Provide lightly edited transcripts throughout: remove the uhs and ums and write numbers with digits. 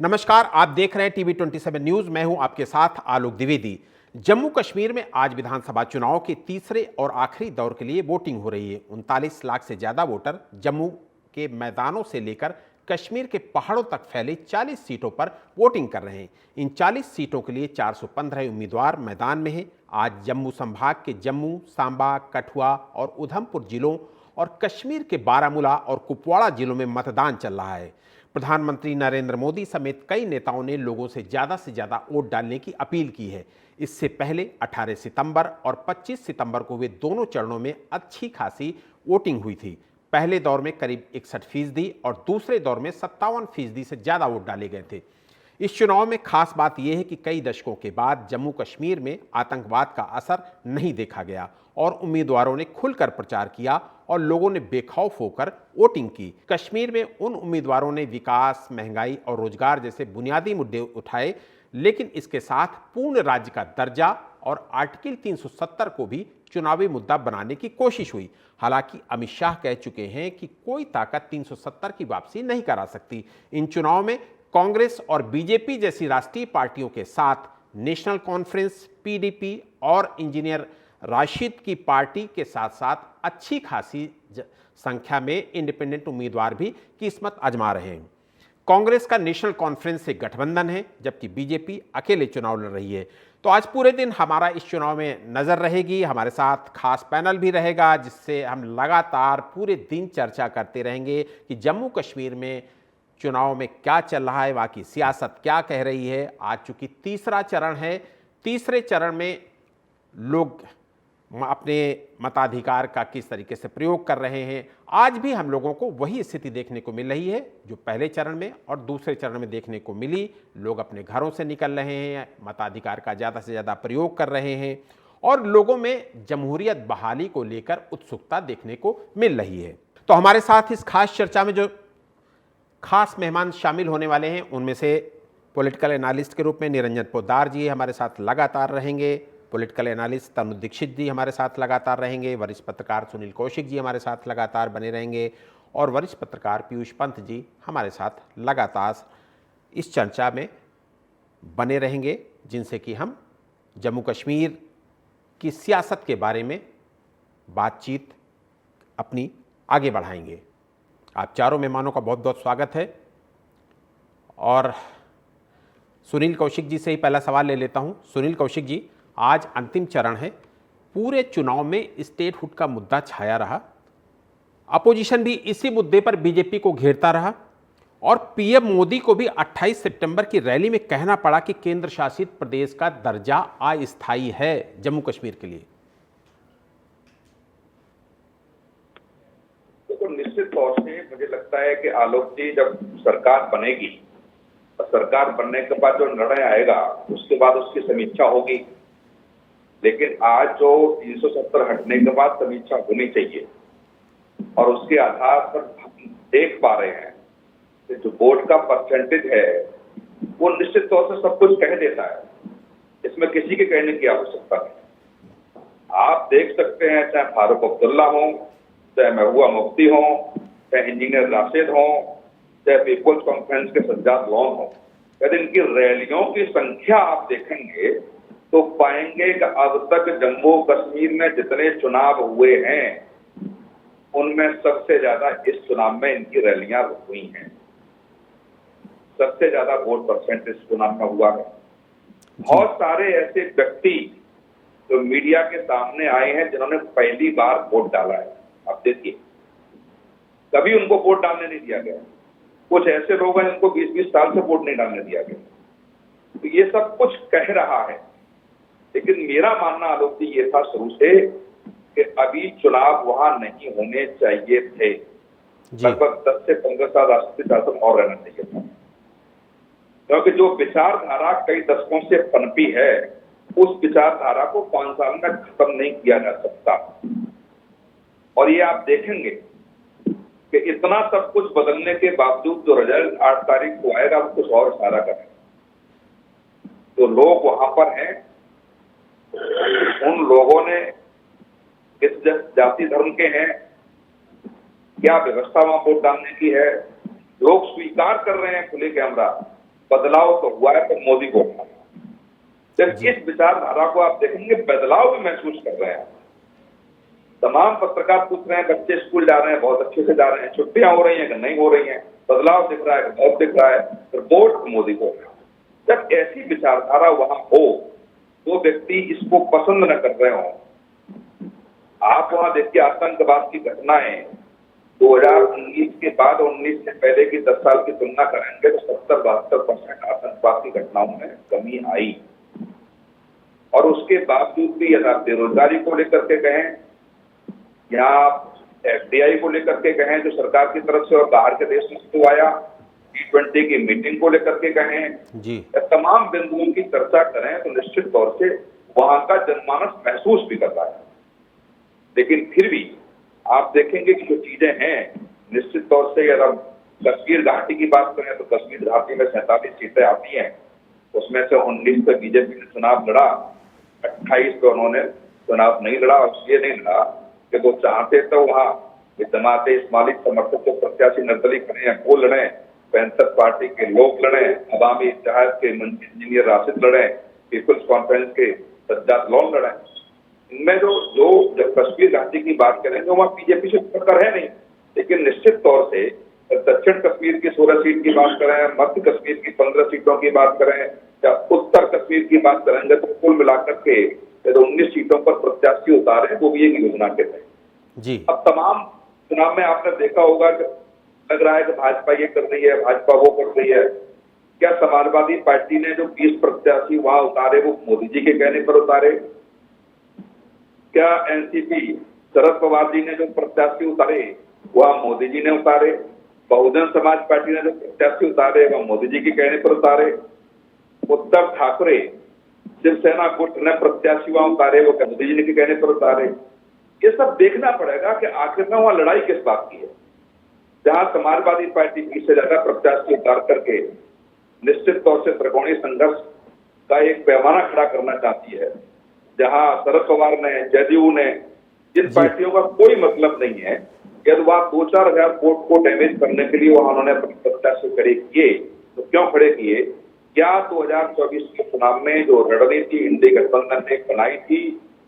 नमस्कार, आप देख रहे हैं टीवी 27 न्यूज। मैं हूं आपके साथ आलोक द्विवेदी। जम्मू कश्मीर में आज विधानसभा चुनाव के तीसरे और आखिरी दौर के लिए वोटिंग हो रही है। 39 लाख से ज्यादा वोटर जम्मू के मैदानों से लेकर कश्मीर के पहाड़ों तक फैले 40 सीटों पर वोटिंग कर रहे हैं। इन 40 सीटों के लिए 415 उम्मीदवार मैदान में हैं। आज जम्मू संभाग के जम्मू, सांबा, कठुआ और उधमपुर जिलों और कश्मीर के बारामूला और कुपवाड़ा जिलों में मतदान चल रहा है। प्रधानमंत्री नरेंद्र मोदी समेत कई नेताओं ने लोगों से ज्यादा वोट डालने की अपील की है। इससे पहले 18 सितंबर और 25 सितंबर को हुए दोनों चरणों में अच्छी खासी वोटिंग हुई थी। पहले दौर में करीब 61% और दूसरे दौर में 57% से ज्यादा वोट डाले गए थे। इस चुनाव में खास बात यह है कि कई दशकों के बाद जम्मू कश्मीर में आतंकवाद का असर नहीं देखा गया और उम्मीदवारों ने खुलकर प्रचार किया और लोगों ने बेखौफ होकर वोटिंग की। कश्मीर में उन उम्मीदवारों ने विकास, महंगाई और रोजगार जैसे बुनियादी मुद्दे उठाए, लेकिन इसके साथ पूर्ण राज्य का दर्जा और आर्टिकल 370 को भी चुनावी मुद्दा बनाने की कोशिश हुई। हालांकि अमित शाह कह चुके हैं कि कोई ताकत 370 की वापसी नहीं करा सकती। इन चुनाव में कांग्रेस और बीजेपी जैसी राष्ट्रीय पार्टियों के साथ नेशनल कॉन्फ्रेंस, पीडीपी और इंजीनियर राशिद की पार्टी के साथ साथ अच्छी खासी संख्या में इंडिपेंडेंट उम्मीदवार भी किस्मत आजमा रहे हैं। कांग्रेस का नेशनल कॉन्फ्रेंस से गठबंधन है, जबकि बीजेपी अकेले चुनाव लड़ रही है। तो आज पूरे दिन हमारा इस चुनाव में नजर रहेगी। हमारे साथ खास पैनल भी रहेगा, जिससे हम लगातार पूरे दिन चर्चा करते रहेंगे कि जम्मू कश्मीर में चुनाव में क्या चल रहा है, वहाँ की सियासत क्या कह रही है। आज चूंकि तीसरा चरण है, तीसरे चरण में लोग अपने मताधिकार का किस तरीके से प्रयोग कर रहे हैं। आज भी हम लोगों को वही स्थिति देखने को मिल रही है जो पहले चरण में और दूसरे चरण में देखने को मिली। लोग अपने घरों से निकल रहे हैं, मताधिकार का ज़्यादा से ज़्यादा प्रयोग कर रहे हैं और लोगों में जमहूरियत बहाली को लेकर उत्सुकता देखने को मिल रही है। तो हमारे साथ इस खास चर्चा में जो खास मेहमान शामिल होने वाले हैं, उनमें से पॉलिटिकल एनालिस्ट के रूप में निरंजन पोद्दार जी हमारे साथ लगातार रहेंगे। पॉलिटिकल एनालिस्ट तनु दीक्षित जी हमारे साथ लगातार रहेंगे। वरिष्ठ पत्रकार सुनील कौशिक जी हमारे साथ लगातार बने रहेंगे और वरिष्ठ पत्रकार पीयूष पंत जी हमारे साथ लगातार इस चर्चा में बने रहेंगे, जिनसे कि हम जम्मू कश्मीर की सियासत के बारे में बातचीत अपनी आगे बढ़ाएंगे। आप चारों मेहमानों का बहुत बहुत स्वागत है। और सुनील कौशिक जी से ही पहला सवाल ले लेता हूं। सुनील कौशिक जी, आज अंतिम चरण है। पूरे चुनाव में स्टेटहुड का मुद्दा छाया रहा। अपोजिशन भी इसी मुद्दे पर बीजेपी को घेरता रहा और पीएम मोदी को भी 28 सितंबर की रैली में कहना पड़ा कि केंद्र शासित प्रदेश का दर्जा अस्थायी है जम्मू कश्मीर के लिए। तो निश्चित तौर से मुझे लगता है कि आलोक जी, जब सरकार बनेगी, सरकार बनने के बाद जो निर्णय आएगा उसके बाद उसकी समीक्षा होगी। लेकिन आज जो 370 हटने के बाद समीक्षा होनी चाहिए और उसके आधार पर हम देख पा रहे हैं कि जो वोट का परसेंटेज है वो निश्चित तौर से सब कुछ कह देता है। इसमें किसी के कहने की आवश्यकता नहीं। आप देख सकते हैं, चाहे फारूक अब्दुल्ला हो, चाहे महबूबा मुफ्ती हो, चाहे इंजीनियर राशिद हो, चाहे पीपुल्स कॉन्फ्रेंस के सज्जाद लोन हो, यदि इनकी रैलियों की संख्या आप देखेंगे तो पाएंगे कि अब तक जम्मू कश्मीर में जितने चुनाव हुए हैं उनमें सबसे ज्यादा इस चुनाव में इनकी रैलियां हुई हैं। सबसे ज्यादा वोट परसेंटेज चुनाव में हुआ है। बहुत सारे ऐसे व्यक्ति जो मीडिया के सामने आए हैं जिन्होंने पहली बार वोट डाला है। आप देखिए, कभी उनको वोट डालने नहीं दिया गया। कुछ ऐसे लोग हैं जिनको 20-20 साल से वोट नहीं डालने दिया गया। तो ये सब कुछ कह रहा है, लेकिन मेरा मानना आलोक जी ये था शुरू से कि अभी चुनाव वहां नहीं होने चाहिए थे। लगभग 10 से 15 साल राष्ट्रीय शासन और रहना चाहिए था, क्योंकि जो विचारधारा कई दशकों से पनपी है उस विचारधारा को 5 साल में खत्म नहीं किया जा सकता। और ये आप देखेंगे कि इतना सब कुछ बदलने के बावजूद जो रिजल्ट 8 तारीख को आएगा वो कुछ और इशारा करें। जो लोग वहां पर हैं उन लोगों ने किस जाति धर्म के हैं, क्या व्यवस्था वहां वोट डालने की है, लोग स्वीकार कर रहे हैं खुले कैमरा बदलाव तो हुआ है तो मोदी को हटाना। जब इस विचारधारा को आप देखेंगे, बदलाव भी महसूस कर रहे हैं। तमाम पत्रकार पूछ रहे हैं, बच्चे स्कूल जा रहे हैं, बहुत अच्छे से जा रहे हैं, छुट्टियां हो रही हैं कि नहीं हो रही हैं, बदलाव दिख रहा है कि बहुत दिख रहा है, तो वोट मोदी को। जब ऐसी विचारधारा वहां हो, तो व्यक्ति इसको पसंद न कर रहे हो। आप वहां देखिए, आतंकवाद की घटनाएं 2019 के बाद 19 से पहले की 10 साल की तुलना करेंगे तो 70-72% आतंकवाद की घटनाओं में कमी आई। और उसके बावजूद भी यदि आप बेरोजगारी को लेकर के कहें या FDI को लेकर के कहें जो सरकार की तरफ से और बाहर के देश से आया, G20 की मीटिंग को लेकर के कहें जी, तमाम बिंदुओं की चर्चा करें तो निश्चित तौर से वहां का जनमानस महसूस भी करता है। लेकिन फिर भी आप देखेंगे कि जो चीजें हैं, निश्चित तौर से अगर कश्मीर घाटी की बात करें तो कश्मीर घाटी में 47 सीटें आती हैं, उसमें से 19 पे बीजेपी ने चुनाव लड़ा, 28 पे उन्होंने चुनाव नहीं लड़ा। और इसलिए नहीं लड़ा कि वो चाहते तो वहां जमाते इस्माइली समर्थक जो प्रत्याशी निर्दलीय खड़े हैं वो लड़े, पैंथर पार्टी के लोग लड़े, अवामी इत्तेहाद के इंजीनियर राशिद लड़े, पीपुल्स कॉन्फ्रेंस के सज्जाद लॉन लड़े। इनमें जो जब कश्मीर घाटी की बात करें तो वहां बीजेपी से टक्कर है नहीं। लेकिन निश्चित तौर से दक्षिण कश्मीर की 16 सीट की बात करें, मध्य कश्मीर की 15 सीटों की बात करें या उत्तर कश्मीर की बात करेंगे तो कुल मिलाकर के 19 सीटों पर प्रत्याशी उतारे, वो भी एक योजना के तहत जी। अब तमाम चुनाव में आपने देखा होगा कि लग रहा है कि भाजपा ये कर रही है, भाजपा वो कर रही है। क्या समाजवादी पार्टी ने जो 20 प्रत्याशी वहां उतारे वो मोदी जी के कहने पर उतारे? क्या एनसीपी शरद पवार जी ने जो प्रत्याशी उतारे वह मोदी जी ने उतारे? बहुजन समाज पार्टी ने जो प्रत्याशी उतारे वह मोदी जी के कहने पर उतारे? उद्धव ठाकरे शिवसेना गुट ने प्रत्याशी वहां उतारे, वो मोदी जी के कहने पर उतारे? ये सब देखना पड़ेगा कि आखिर में वहां लड़ाई किस बात की है। जहां समाजवादी पार्टी 20 से ज्यादा प्रत्याशी उतार करके निश्चित तौर से त्रिकोणीय संघर्ष का एक पैमाना खड़ा करना चाहती है, जहां शरद पवार ने, जदयू ने, जिन पार्टियों का कोई मतलब नहीं है, यदि वह 2-4 हजार वोट को डैमेज करने के लिए वहां उन्होंने प्रत्याशी खड़े किए, तो क्यों खड़े किए? क्या 2024 के चुनाव में जो रणनीति इंडिया गठबंधन ने बनाई थी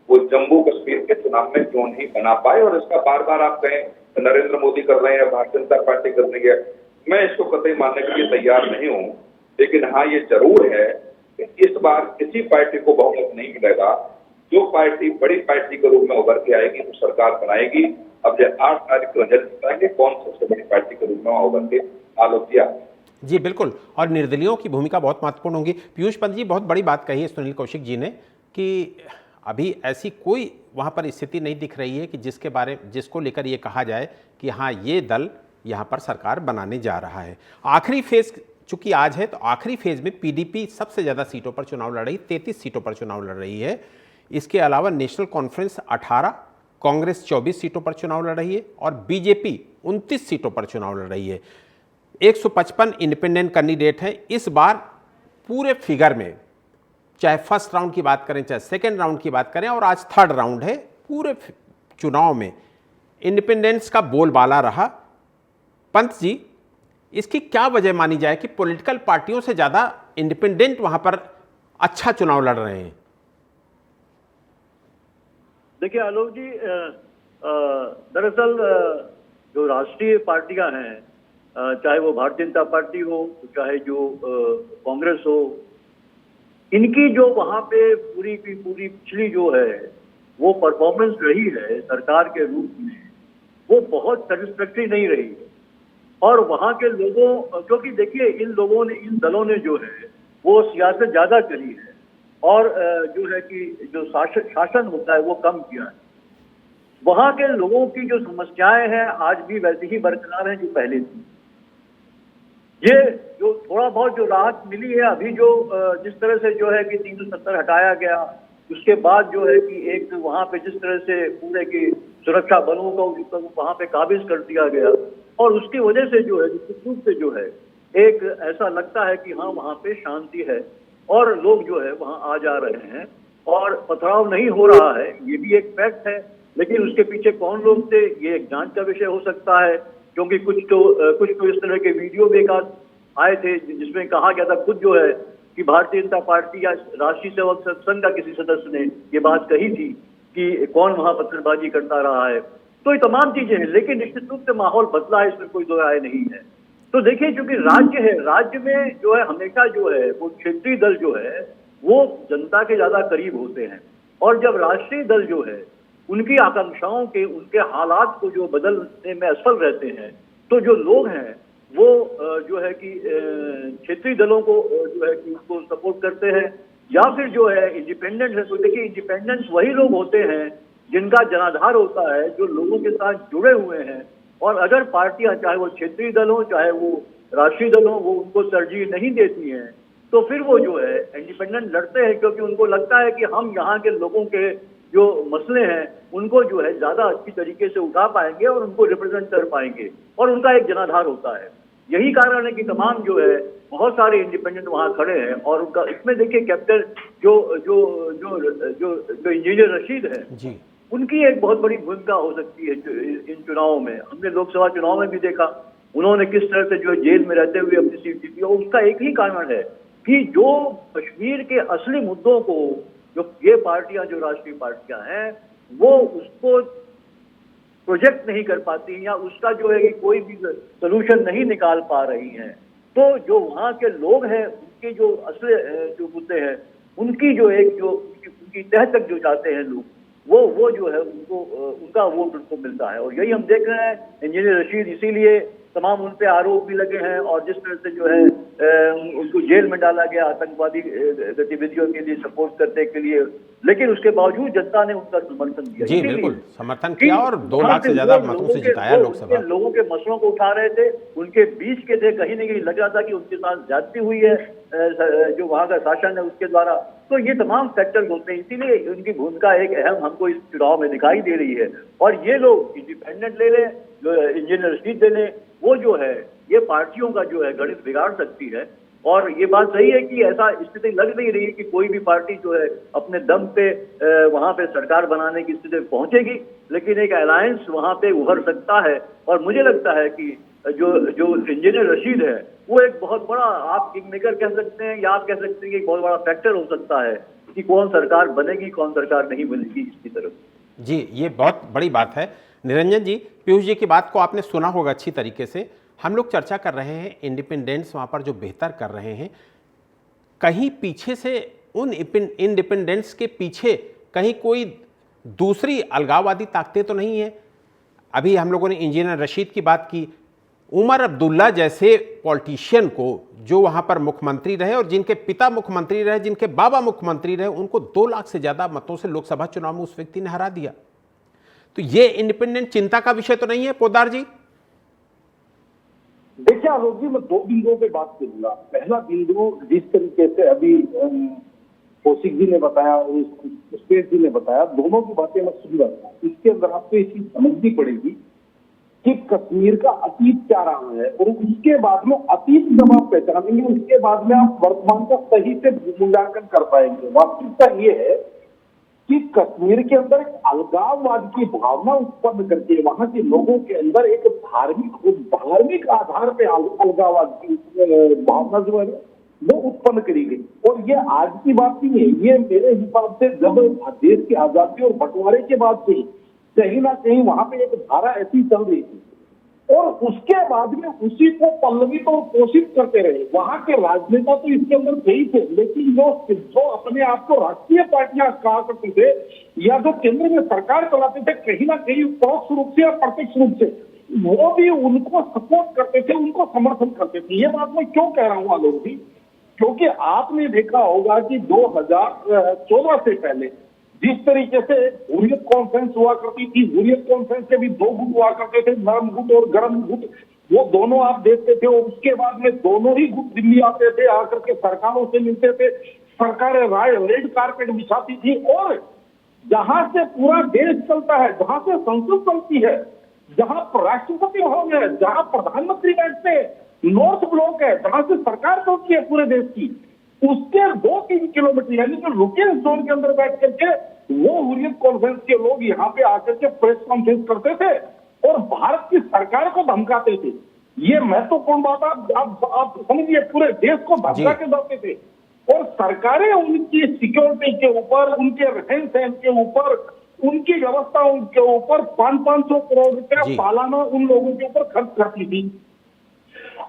वो जम्मू कश्मीर के चुनाव में क्यों नहीं बना पाए? और इसका बार बार आप कहें तो नरेंद्र मोदी कर रहे हैं, भारतीय जनता पार्टी कर रही है, मैं इसको कतई मानने के लिए तैयार नहीं हूं। लेकिन हाँ, ये जरूर है कि इस बार किसी पार्टी को बहुमत नहीं मिलेगा। जो पार्टी बड़ी पार्टी के रूप में उभर के आएगी वो सरकार बनाएगी। अब जो 8 तारीख को रिजल्ट बताएंगे कौन सबसे बड़ी पार्टी के रूप में उभर के आलोक दिया। जी बिल्कुल, और निर्दलीयों की भूमिका बहुत महत्वपूर्ण होगी। पीयूष पंत जी, बहुत बड़ी बात कही है सुनील कौशिक जी ने कि अभी ऐसी कोई वहाँ पर स्थिति नहीं दिख रही है कि जिसको लेकर ये कहा जाए कि हाँ, ये दल यहाँ पर सरकार बनाने जा रहा है। आखिरी फेज चूंकि आज है, तो आखिरी फेज में पीडीपी सबसे ज़्यादा सीटों पर चुनाव लड़ रही, 33 सीटों पर चुनाव लड़ रही है। इसके अलावा नेशनल कॉन्फ्रेंस 18, कांग्रेस 24 सीटों पर चुनाव लड़ रही है और बीजेपी 29 सीटों पर चुनाव लड़ रही है। 155 इंडिपेंडेंट कैंडिडेट हैं। इस बार पूरे फिगर में, चाहे फर्स्ट राउंड की बात करें, चाहे सेकेंड राउंड की बात करें, और आज थर्ड राउंड है, पूरे चुनाव में इंडिपेंडेंस का बोलबाला रहा। पंत जी, इसकी क्या वजह मानी जाए कि पॉलिटिकल पार्टियों से ज़्यादा इंडिपेंडेंट वहां पर अच्छा चुनाव लड़ रहे हैं? देखिए आलोक जी, दरअसल जो राष्ट्रीय पार्टियां हैं, चाहे वो भारतीय जनता पार्टी हो, चाहे जो कांग्रेस हो, इनकी जो वहां पे पूरी की पूरी पिछली जो है वो परफॉर्मेंस रही है सरकार के रूप में, वो बहुत सेटिस्फैक्टरी नहीं रही है। और वहां के लोगों, क्योंकि देखिए इन दलों ने जो है वो सियासत ज्यादा करी है और जो है कि जो शासन होता है वो कम किया है। वहां के लोगों की जो समस्याएं हैं आज भी वैसी ही बरकरार हैं जो पहले थी। ये जो थोड़ा बहुत जो राहत मिली है अभी, जो जिस तरह से जो है कि 370 हटाया गया, उसके बाद जो है कि एक वहां पे जिस तरह से पूरे की सुरक्षा बलों को वहां पे काबिज कर दिया गया, और उसकी वजह से जो है निश्चित रूप से जो है एक ऐसा लगता है कि हाँ वहां पे शांति है और लोग जो है वहां आ जा रहे हैं और पथराव नहीं हो रहा है, ये भी एक फैक्ट है। लेकिन उसके पीछे कौन लोग थे, ये एक जांच का विषय हो सकता है, क्योंकि कुछ तो इस तरह के वीडियो भी एक आए थे, जिसमें कहा गया था खुद जो है कि भारतीय जनता पार्टी या राष्ट्रीय सेवक संघ का किसी सदस्य ने ये बात कही थी कि कौन वहां पत्थरबाजी करता रहा है। तो ये तमाम चीजें हैं, लेकिन निश्चित रूप से माहौल बदला है, इसमें कोई दो राय नहीं है। तो देखिए, क्योंकि राज्य है, राज्य में जो है हमेशा जो है वो क्षेत्रीय दल जो है वो जनता के ज्यादा करीब होते हैं, और जब राष्ट्रीय दल जो है उनकी आकांक्षाओं के, उनके हालात को जो बदलने में असफल रहते हैं, तो जो लोग हैं वो जो है कि क्षेत्रीय दलों को जो है कि उसको सपोर्ट करते हैं, या फिर जो है इंडिपेंडेंट है। तो देखिए, इंडिपेंडेंट वही लोग होते हैं जिनका जनाधार होता है, जो लोगों के साथ जुड़े हुए हैं। और अगर पार्टियां, चाहे वो क्षेत्रीय दल हो चाहे वो राष्ट्रीय दल हो, वो उनको तरजीह नहीं देती हैं, तो फिर वो जो है इंडिपेंडेंट लड़ते हैं, क्योंकि उनको लगता है कि हम यहाँ के लोगों के जो मसले हैं उनको जो है ज्यादा अच्छी तरीके से उठा पाएंगे और उनको रिप्रेजेंट कर पाएंगे, और उनका एक जनाधार होता है। यही कारण है कि तमाम जो है बहुत सारे इंडिपेंडेंट वहां खड़े हैं। और उनका इसमें देखिए, कैप्टन जो जो जो जो जो इंजीनियर रशीद है जी, उनकी एक बहुत बड़ी भूमिका हो सकती है इन चुनावों में। हमने लोकसभा चुनाव में भी देखा उन्होंने किस तरह से जो है जेल में रहते हुए अपनी सीट जीती। और उसका एक ही कारण है कि जो कश्मीर के असली मुद्दों को जो ये पार्टियां, जो राष्ट्रीय पार्टियां हैं, वो उसको प्रोजेक्ट नहीं कर पाती, या उसका जो है कि कोई भी सोल्यूशन नहीं निकाल पा रही हैं। तो जो वहाँ के लोग हैं उनके जो असली जो मुद्दे हैं, उनकी जो एक जो उनकी तह तक जो जाते हैं लोग, वो जो है उनको उनका वोट उनको मिलता है। और यही हम देख रहे हैं, इंजीनियर रशीद इसीलिए तमाम उन पे आरोप भी लगे हैं, और जिस तरह से जो है उनको जेल में डाला गया आतंकवादी गतिविधियों के लिए सपोर्ट करने के लिए, लेकिन उसके बावजूद जनता ने उनका समर्थन दिया। जी बिल्कुल, समर्थन किया और 2 लाख से ज्यादा मतों से जिताया लोकसभा। लोगों के मसलों को उठा रहे थे, उनके बीच के थे, कहीं न कहीं लग रहा था कि उनके साथ ज्यादती हुई है जो वहां का शासन है उसके द्वारा। तो ये तमाम फैक्टर्स होते हैं, इसीलिए उनकी भूमिका एक अहम हमको इस चुनाव में दिखाई दे रही है। और ये लोग इंडिपेंडेंट ले लें, इंजीनियर रशीद ले लें, वो जो है ये पार्टियों का जो है गणित बिगाड़ सकती है। और ये बात सही है कि ऐसा स्थिति लग नहीं रही कि कोई भी पार्टी जो है अपने दम पे वहां पे सरकार बनाने की स्थिति में पहुंचेगी, लेकिन एक अलायंस वहां पे उभर सकता है। और मुझे लगता है कि जो इंजीनियर रशीद है वो एक बहुत बड़ा, आप किंग मेकर कह सकते हैं, या आप कह सकते हैं कि एक बहुत बड़ा फैक्टर हो सकता है कि कौन सरकार बनेगी, कौन सरकार नहीं बनेगी इसकी तरफ। जी, ये बहुत बड़ी बात है। निरंजन जी, पीयूष जी की बात को आपने सुना होगा अच्छी तरीके से। हम लोग चर्चा कर रहे हैं इंडिपेंडेंट्स वहाँ पर जो बेहतर कर रहे हैं, कहीं पीछे से उन इंडिपेंडेंट्स के पीछे कहीं कोई दूसरी अलगाववादी ताकतें तो नहीं है। अभी हम लोगों ने इंजीनियर रशीद की बात की, उमर अब्दुल्ला जैसे पॉलिटिशियन को जो वहाँ पर मुख्यमंत्री रहे और जिनके पिता मुख्यमंत्री रहे, जिनके बाबा मुख्यमंत्री रहे, उनको 2 लाख से ज़्यादा मतों से लोकसभा चुनाव में उस व्यक्ति ने हरा दिया। तो ये इंडिपेंडेंट चिंता का विषय तो नहीं है पोद्दार जी? देखिए आलोक जी, मैं 2 बिंदुओं पे बात करूंगा। पहला बिंदु, जिस तरीके से अभी कौशिक जी ने बताया और सुरेश जी ने बताया, दोनों की बातें मैं सुन रहा था। इसके अंदर आपको ये चीज समझनी पड़ेगी कि कश्मीर का अतीत क्या रहा है, और उसके बाद में अतीत जब आप पहचानेंगे, उसके बाद में आप वर्तमान का सही से मूल्यांकन कर पाएंगे। वास्तविकता ये है कि कश्मीर के अंदर एक अलगाववाद की भावना उत्पन्न करके वहां के लोगों के अंदर एक धार्मिक आधार पे अलगाववाद की भावना जो है वो उत्पन्न करी गई। और ये आज की बात नहीं है, ये मेरे हिसाब से जब देश की आजादी और बंटवारे के बाद से कहीं ना कहीं वहां पे एक धारा ऐसी चल रही थी, और उसके बाद में उसी को पल्लवित और पोषित करते रहे। वहां के राजनेता तो इसके अंदर थे ही थे, लेकिन जो अपने आप को राष्ट्रीय पार्टियां कहा करते थे या जो केंद्र में सरकार चलाते थे, कहीं ना कहीं परोक्ष रूप से या प्रत्यक्ष रूप से वो भी उनको सपोर्ट करते थे, उनको समर्थन करते थे। ये बात मैं क्यों कह रहा हूँ आलोक जी, क्योंकि आपने देखा होगा कि 2014 से पहले जिस तरीके से हुर्रियत कॉन्फ्रेंस हुआ करती थी, हुर्रियत कॉन्फ्रेंस के भी 2 गुट हुआ करते थे, नरम गुट और गर्म गुट, वो दोनों आप देखते थे। और उसके बाद में दोनों ही गुट दिल्ली आते थे, आकर के सरकारों से मिलते थे, सरकारें रेड कारपेट बिछाती थी। और जहां से पूरा देश चलता है, जहां से संसद चलती है, जहां राष्ट्रपति भवन है, जहां प्रधानमंत्री बैठते हैं, नॉर्थ ब्लॉक है, जहां से सरकार चलती है पूरे देश की, उसके 2-3 किलोमीटर यानी जो रुकिंग जोन के अंदर बैठ करके वो हुर्रियत कॉन्फ्रेंस के लोग यहाँ पे आकर के प्रेस कॉन्फ्रेंस करते थे और भारत की सरकार को धमकाते थे। ये महत्वपूर्ण बात आप समझिए, पूरे देश को धक्का के देते थे और सरकारें उनकी सिक्योरिटी के ऊपर, उनके रहन सहन के ऊपर, उनकी व्यवस्थाओं के ऊपर 500-500 करोड़ रुपया सालाना उन लोगों के ऊपर खर्च करती थी।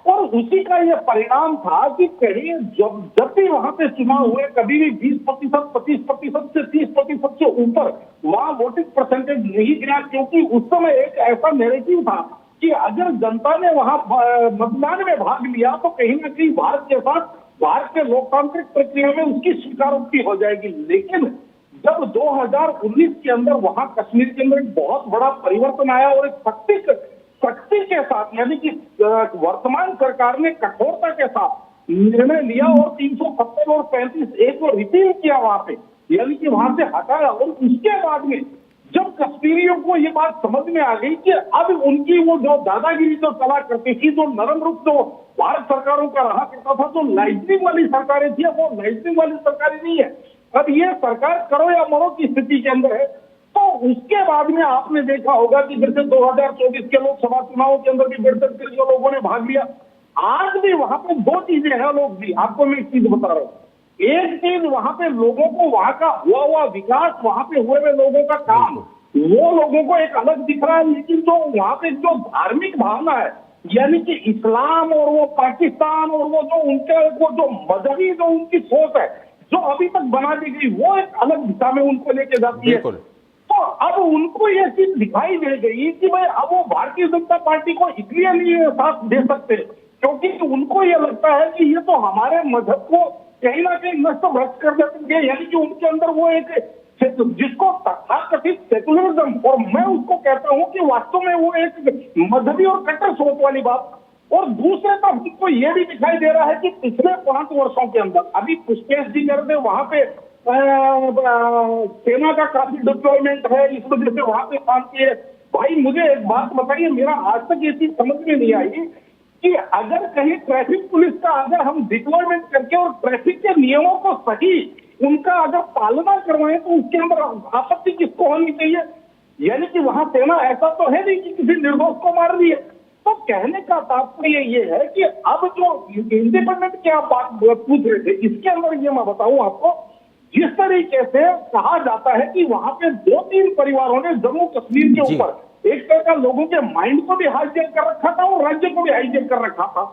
और उसी का यह परिणाम था कि कहीं जब भी वहां पे चुनाव हुए, कभी भी 20%, 25% से 30% से ऊपर वहां वोटिंग परसेंटेज नहीं गिरा, क्योंकि उस समय एक ऐसा नैरेटिव था कि अगर जनता ने वहां मतदान में भाग लिया तो कहीं ना कहीं भारत के साथ, भारत के लोकतांत्रिक प्रक्रिया में उसकी स्वीकारोक्ति हो जाएगी। लेकिन जब 2019 के अंदर वहां कश्मीर के अंदर एक बहुत बड़ा परिवर्तन आया और एक सख्ती के साथ, यानी कि वर्तमान सरकार ने कठोरता के साथ निर्णय लिया और 370 और 35A को रिपील किया वहां पे, यानी कि वहां से हटाया। और उसके बाद में जब कश्मीरियों को ये बात समझ में आ गई कि अब उनकी वो जो दादागिरी जो चला करती थी, जो नरम रूप जो भारत सरकारों का रहा करता था, जो लाइटनिंग वाली सरकारें थी, वो लाइटनिंग वाली सरकारें नहीं है। अब ये सरकार करो या मरो की स्थिति के अंदर है। तो उसके बाद में आपने देखा होगा कि जैसे 2024 के लोकसभा चुनाव के अंदर भी 68 जो लोगों ने भाग लिया, आज भी वहां पे दो चीजें हैं लोग भी, आपको मैं एक चीज बता रहा हूँ। एक चीज वहां पे लोगों को वहां का हुआ विकास, वहां पे हुए लोगों का काम, वो लोगों को एक अलग दिख रहा है। लेकिन जो वहां पे जो धार्मिक भावना है, यानी कि इस्लाम और वो पाकिस्तान और वो जो उनके वो जो मजहबी जो उनकी सोच है, जो अभी तक बना दी गई, वो एक अलग दिशा में उनको लेके जाती है। तो अब उनको ये चीज दिखाई दे गई कि भाई अब वो भारतीय जनता पार्टी को इसलिए नहीं साथ दे सकते क्योंकि उनको ये लगता है कि ये तो हमारे मजहब को कहीं ना कहीं नष्ट भ्रष्ट कर देंगे, यानी कि उनके अंदर वो एक जिसको तथाकथित सेकुलरिज्म, और मैं उसको कहता हूं कि वास्तव में वो एक मजहबी और कट्टर सोच वाली बात। और दूसरे तरफ हमको ये भी दिखाई दे रहा है कि पिछले 5 वर्षों के अंदर, अभी पुष्पेश जी कर दे वहां पे सेना का काफी डिप्लॉयमेंट है, इस वजह से वहां पे काम किए। भाई मुझे एक बात बताइए, मेरा आज तक ये चीज समझ में नहीं आई कि अगर कहीं ट्रैफिक पुलिस का अगर हम डिप्लॉयमेंट करके और ट्रैफिक के नियमों को सही उनका अगर पालना करवाएं तो उसके अंदर आपत्ति किसको होनी चाहिए? यानी कि वहां सेना ऐसा तो है नहीं कि किसी निर्दोष को मार रही है। तो कहने का तात्पर्य ये है कि अब जो इंडिपेंडेंट की आप बात पूछ रहे थे, इसके अंदर ये मैं बताऊं आपको, जिस तरीके से कहा जाता है कि वहां पे 2-3 परिवारों ने जम्मू कश्मीर के ऊपर एक तरह का लोगों के माइंड को भी हाईजैक कर रखा था और राज्य को भी हाईजैक कर रखा था।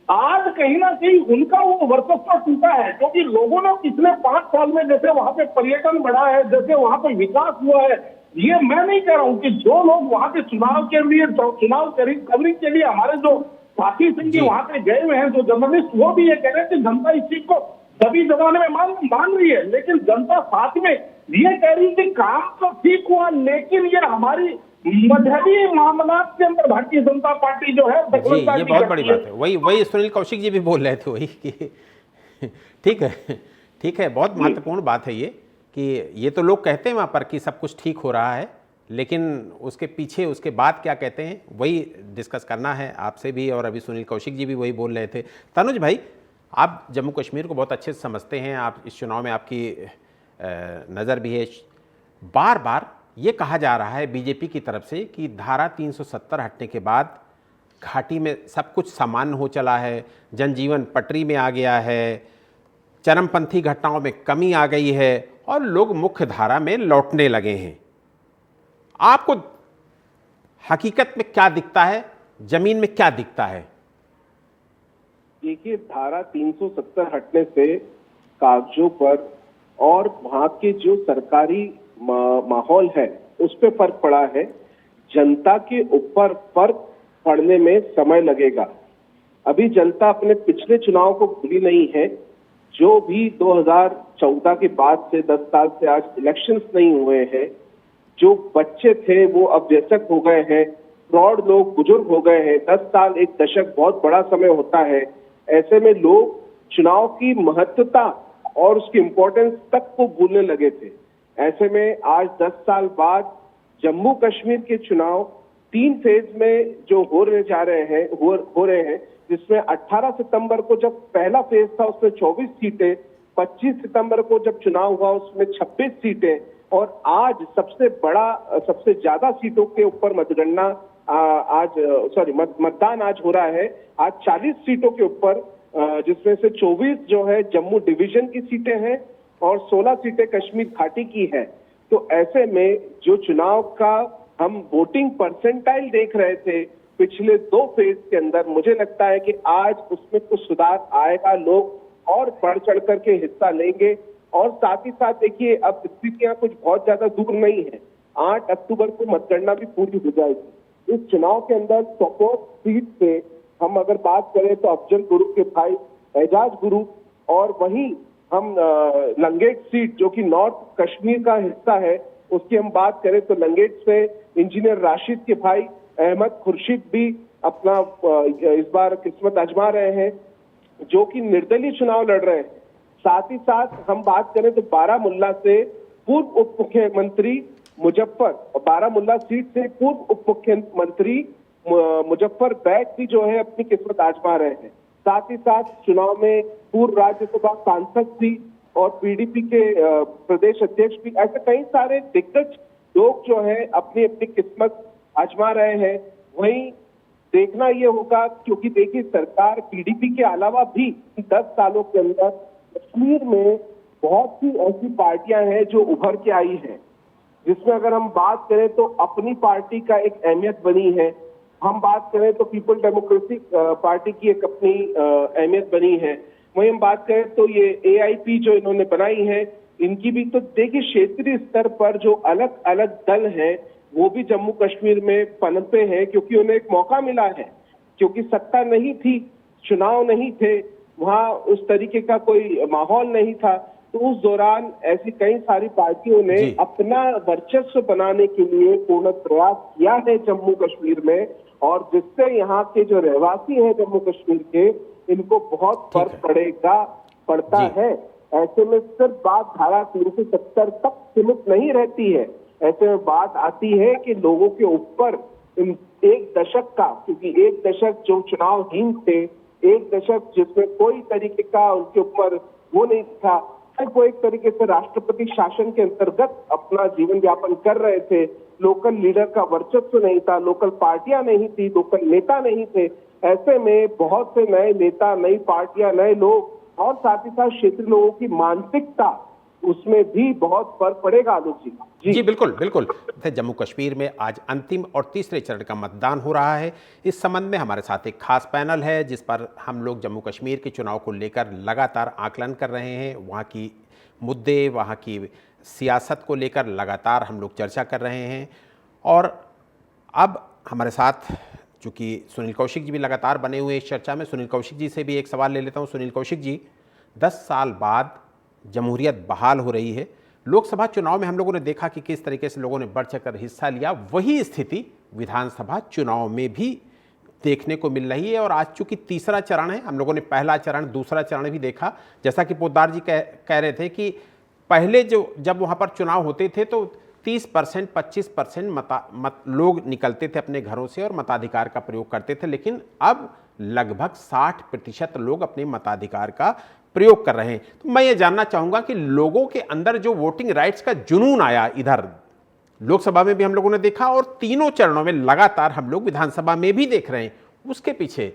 आज कहीं ना कहीं उनका वो वर्चस्व टूटा है, क्योंकि लोगों ने पिछले 5 साल में जैसे वहां पे पर्यटन बढ़ा है, जैसे वहां पे विकास हुआ है, ये मैं नहीं कह रहा हूं कि जो लोग वहां के चुनाव के लिए, चुनाव कवरिंग के लिए हमारे जो साथी सिंह जी वहां पे गए हुए हैं, जो जर्नलिस्ट, वो भी ये कह रहे हैं कि जनता इस चीज को सभी जमाने में मान रही है, लेकिन जनता साथ में ये कह रही है कि काम तो ठीक हुआ, लेकिन ये हमारी मजहबी मामला के अंदर भारतीय जनता पार्टी जो है जी, ये बहुत बड़ी बात है। वही सुनील कौशिक जी भी बोल रहे थे वही कि ठीक है, बहुत महत्वपूर्ण बात है ये कि ये तो लोग कहते हैं वहाँ पर कि सब कुछ ठीक हो रहा है, लेकिन उसके पीछे उसके बाद क्या कहते हैं वही डिस्कस करना है आपसे भी, और अभी सुनील कौशिक जी भी वही बोल रहे थे। तनुज भाई, आप जम्मू कश्मीर को बहुत अच्छे से समझते हैं, आप इस चुनाव में आपकी नज़र भी है। बार बार ये कहा जा रहा है बीजेपी की तरफ से कि धारा 370 हटने के बाद घाटी में सब कुछ सामान्य हो चला है, जनजीवन पटरी में आ गया है, चरमपंथी घटनाओं में कमी आ गई है और लोग मुख्य धारा में लौटने लगे हैं। आपको हकीकत में क्या दिखता है, जमीन में क्या दिखता है? देखिए, धारा 370 हटने से कागजों पर और वहां के जो सरकारी माहौल है उस पर फर्क पड़ा है। जनता के ऊपर फर्क पड़ने में समय लगेगा। अभी जनता अपने पिछले चुनाव को भूली नहीं है। जो भी 2014 के बाद से 10 साल से आज इलेक्शंस नहीं हुए हैं, जो बच्चे थे वो अब वयस्क हो गए हैं, प्रौढ़ लोग बुजुर्ग हो गए हैं। 10 साल, एक दशक बहुत बड़ा समय होता है। ऐसे में लोग चुनाव की महत्वता और उसकी इम्पोर्टेंस तक को भूलने लगे थे। ऐसे में आज 10 साल बाद जम्मू कश्मीर के चुनाव 3 फेज में जो हो रहे हैं, जिसमें 18 सितंबर को जब पहला फेज था उसमें 24 सीटें, 25 सितंबर को जब चुनाव हुआ उसमें 26 सीटें, और आज सबसे ज्यादा सीटों के ऊपर मतगणना मतदान आज हो रहा है। आज 40 सीटों के ऊपर, जिसमें से 24 जो है जम्मू डिवीजन की सीटें हैं और 16 सीटें कश्मीर घाटी की है। तो ऐसे में जो चुनाव का हम वोटिंग परसेंटाइल देख रहे थे पिछले 2 फेज के अंदर, मुझे लगता है कि आज उसमें कुछ सुधार आएगा, लोग और बढ़ चढ़ करके हिस्सा लेंगे। और साथ ही साथ देखिए, अब स्थितियां कुछ बहुत ज्यादा दूर नहीं है, 8 अक्टूबर को मतगणना भी पूरी हो जाएगी। इस चुनाव के अंदर सोपोर सीट से हम अगर बात करें तो अफजल गुरु के भाई एजाज गुरु, और वहीं हम लंगेट सीट जो कि नॉर्थ कश्मीर का हिस्सा है उसकी हम बात करें तो लंगेट से इंजीनियर राशिद के भाई अहमद खुर्शीद भी अपना इस बार किस्मत आजमा रहे हैं, जो कि निर्दलीय चुनाव लड़ रहे हैं। साथ ही साथ हम बात करें तो बारामुल्ला से पूर्व उप मुख्यमंत्री मुजफ्फर, बारामुल्ला सीट से पूर्व उप मुख्यमंत्री मुजफ्फर बैग भी जो है अपनी किस्मत आजमा रहे हैं। साथ ही साथ चुनाव में पूर्व राज्यसभा सांसद भी और पीडीपी के प्रदेश अध्यक्ष भी, ऐसे कई सारे दिग्गज लोग जो है अपनी अपनी किस्मत आजमा रहे हैं। वहीं देखना ये होगा, क्योंकि देखिए सरकार पीडीपी के अलावा भी 10 सालों के अंदर कश्मीर में बहुत सी ऐसी पार्टियां हैं जो उभर के आई हैं, जिसमें अगर हम बात करें तो अपनी पार्टी का एक अहमियत बनी है। हम बात करें तो पीपल डेमोक्रेटिक पार्टी की एक अपनी अहमियत बनी है। वहीं हम बात करें तो ये एआईपी जो इन्होंने बनाई है, इनकी भी तो देखिए क्षेत्रीय स्तर पर जो अलग अलग दल हैं वो भी जम्मू कश्मीर में पनपे हैं, क्योंकि उन्हें एक मौका मिला है, क्योंकि सत्ता नहीं थी, चुनाव नहीं थे, वहां उस तरीके का कोई माहौल नहीं था। तो उस दौरान ऐसी कई सारी पार्टियों ने अपना वर्चस्व बनाने के लिए पूर्ण प्रयास किया है जम्मू कश्मीर में, और जिससे यहाँ के जो रहवासी हैं जम्मू कश्मीर के, इनको बहुत फर्क पड़ता है। ऐसे में सिर्फ बात धारा 370 तक सीमित नहीं रहती है, ऐसे में बात आती है कि लोगों के ऊपर एक दशक का, क्योंकि एक दशक जो चुनावहीन थे, एक दशक जिसमें कोई तरीके का उनके ऊपर वो नहीं था, वो एक तरीके से राष्ट्रपति शासन के अंतर्गत अपना जीवन यापन कर रहे थे। लोकल लीडर का वर्चस्व नहीं था, लोकल पार्टियां नहीं थी, लोकल नेता नहीं थे। ऐसे में बहुत से नए नेता, नई पार्टियां, नए लोग और साथ ही साथ क्षेत्रीय लोगों की मानसिकता, उसमें भी बहुत फर्क पड़ेगा। आलोक जी बिल्कुल बिल्कुल। जम्मू कश्मीर में आज अंतिम और तीसरे चरण का मतदान हो रहा है। इस संबंध में हमारे साथ एक खास पैनल है जिस पर हम लोग जम्मू कश्मीर के चुनाव को लेकर लगातार आकलन कर रहे हैं। वहाँ की मुद्दे, वहाँ की सियासत को लेकर लगातार हम लोग चर्चा कर रहे हैं। और अब हमारे साथ चूँकि सुनील कौशिक जी भी लगातार बने हुए इस चर्चा में, सुनील कौशिक जी से भी एक सवाल ले लेता हूँ। सुनील कौशिक जी, 10 साल बाद जमहूरियत बहाल हो रही है। लोकसभा चुनाव में हम लोगों ने देखा कि किस तरीके से लोगों ने बढ़ चढ़कर हिस्सा लिया, वही स्थिति विधानसभा चुनाव में भी देखने को मिल रही है। और आज चूंकि तीसरा चरण है, हम लोगों ने पहला चरण, दूसरा चरण भी देखा। जैसा कि पोद्दार जी कह रहे थे कि पहले जब वहाँ पर चुनाव होते थे तो 30%, 25% लोग निकलते थे अपने घरों से और मताधिकार का प्रयोग करते थे, लेकिन अब लगभग 60% लोग अपने मताधिकार का प्रयोग कर रहे हैं। तो मैं ये जानना चाहूंगा कि लोगों के अंदर जो वोटिंग राइट्स का जुनून आया, इधर लोकसभा में भी हम लोगों ने देखा और तीनों चरणों में लगातार हम लोग विधानसभा में भी देख रहे हैं, उसके पीछे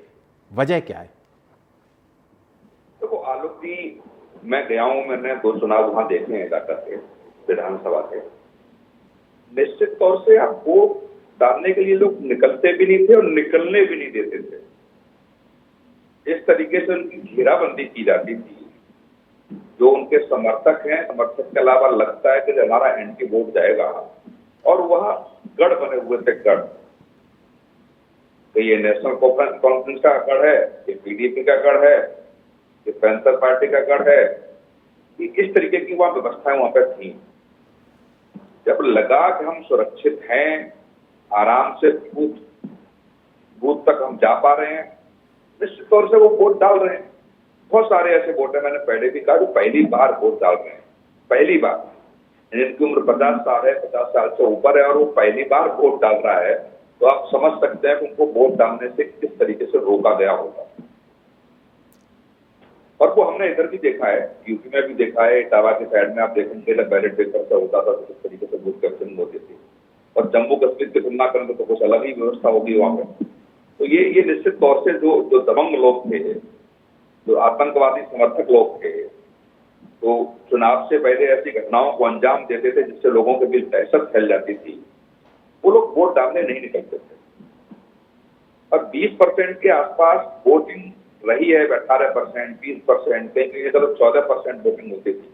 वजह क्या है? देखो आलोक जी, मैं गया हूं, मैंने 2 चुनाव वहां देखे हैं जाकर के विधानसभा के। निश्चित तौर से आप वोट डालने के लिए लोग निकलते भी नहीं थे और निकलने भी नहीं देते थे। इस तरीके से उनकी घेराबंदी की जाती थी। जो उनके समर्थक हैं, समर्थक के अलावा लगता है कि हमारा एंटी वोट जाएगा, और वह गढ़ बने हुए थे, गढ़। तो ये नेशनल कॉन्फ्रेंस का गढ़ है, ये पीडीपी का गढ़ है, ये पैंथर पार्टी का गढ़ है। इस तरीके की वहां व्यवस्थाएं वहां पर थी। जब लगा कि हम सुरक्षित हैं, आराम से बूथ तक हम जा पा रहे हैं, निश्चित तौर से वो वोट डाल रहे हैं। बहुत सारे ऐसे वोट है, मैंने पहले भी कहा, जो पहली बार वोट डाल रहे हैं, पहली बार, जिनकी उम्र 50 साल है, 50 साल से ऊपर है, और वो पहली बार वोट डाल रहा है। तो आप समझ सकते हैं कि उनको वोट डालने से किस तरीके से रोका गया होगा। और वो हमने इधर भी देखा है, यूपी में भी देखा है, इटावा के साइड में आप देखेंगे बैलेट पेपर से होता था, तो किस तरीके से वोट कैप्चरिंग होती थी। और जम्मू कश्मीर की तुलना करें तो कुछ अलग ही व्यवस्था होगी वहां पे। तो ये निश्चित तौर से जो दबंग लोग थे, जो आतंकवादी समर्थक लोग थे, तो चुनाव से पहले ऐसी घटनाओं को अंजाम देते थे जिससे लोगों के बीच दहशत फैल जाती थी, वो लोग वोट डालने नहीं निकलते थे। और 20% के आसपास वोटिंग रही है, 18%, 20%, कहीं तो 14% वोटिंग होती थी।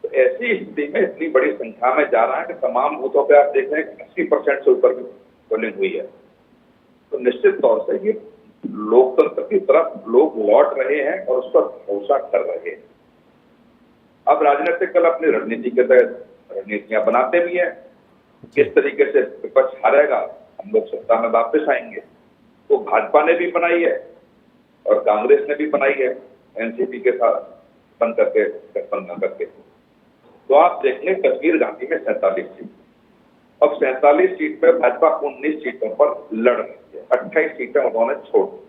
तो ऐसी स्थिति में इतनी बड़ी संख्या में जा रहा है कि तमाम बूथों पे आप देख रहे हैं 80% से ऊपर की पोलिंग हुई है। तो निश्चित तौर से ये लोकतंत्र की तरफ लोग लौट रहे हैं और उस पर भरोसा कर रहे हैं। अब राजनीतिक दल अपनी रणनीति के तहत रणनीतियां बनाते भी हैं। किस तरीके से विपक्ष हारेगा, हम लोग सत्ता में वापस आएंगे, तो भाजपा ने भी बनाई है और कांग्रेस ने भी बनाई है एनसीपी के साथ बन करके गठबंधन करके। तो आप देखेंगे कश्मीर घाटी में 47 सीट, अब 47 सीट पे भाजपा 19 सीटों पर लड़ रही है, 28 सीटें उन्होंने छोड़ दी।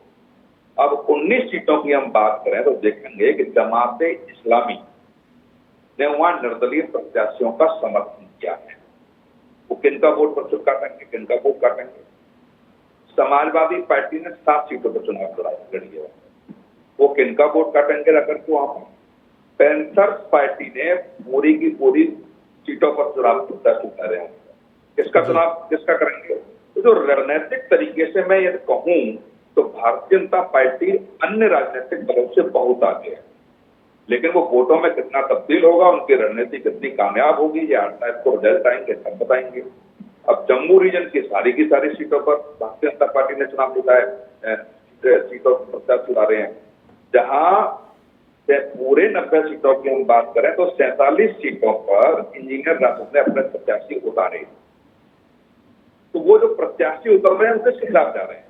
अब 19 सीटों की हम बात करें तो देखेंगे कि जमाते इस्लामी ने वहां निर्दलीय प्रत्याशियों का समर्थन किया है। वो किनका वोट पर काटेंगे, किनका वोट काटेंगे। समाजवादी पार्टी ने 7 सीटों पर चुनाव लड़ी है, वो किनका वोट काटेंगे रखकर के वहां पर। पैंथर्स पार्टी ने पूरी की पूरी सीटों पर चुनाव प्रत्याशी उतारे हैं, किसका चुनाव किसका करेंगे। तो जो रणनीतिक तरीके से मैं ये कहूं तो भारतीय जनता पार्टी अन्य राजनीतिक दलों से बहुत आगे है, लेकिन वो वोटों में कितना तब्दील होगा, उनकी रणनीति कितनी कामयाब होगी, ये 8 तारीख को रिजल्ट आएंगे तब बताएंगे। अब जम्मू रीजन की सारी सीटों पर भारतीय जनता पार्टी ने चुनाव जिताया, सीटों पर प्रत्याशी उतारे हैं। जहां से पूरे 90 सीटों की हम बात करें तो 47 सीटों पर इंजीनियर राजद ने अपने प्रत्याशी उतारे। तो वो जो प्रत्याशी उतर रहे हैं उनके खिलाफ जा रहे हैं।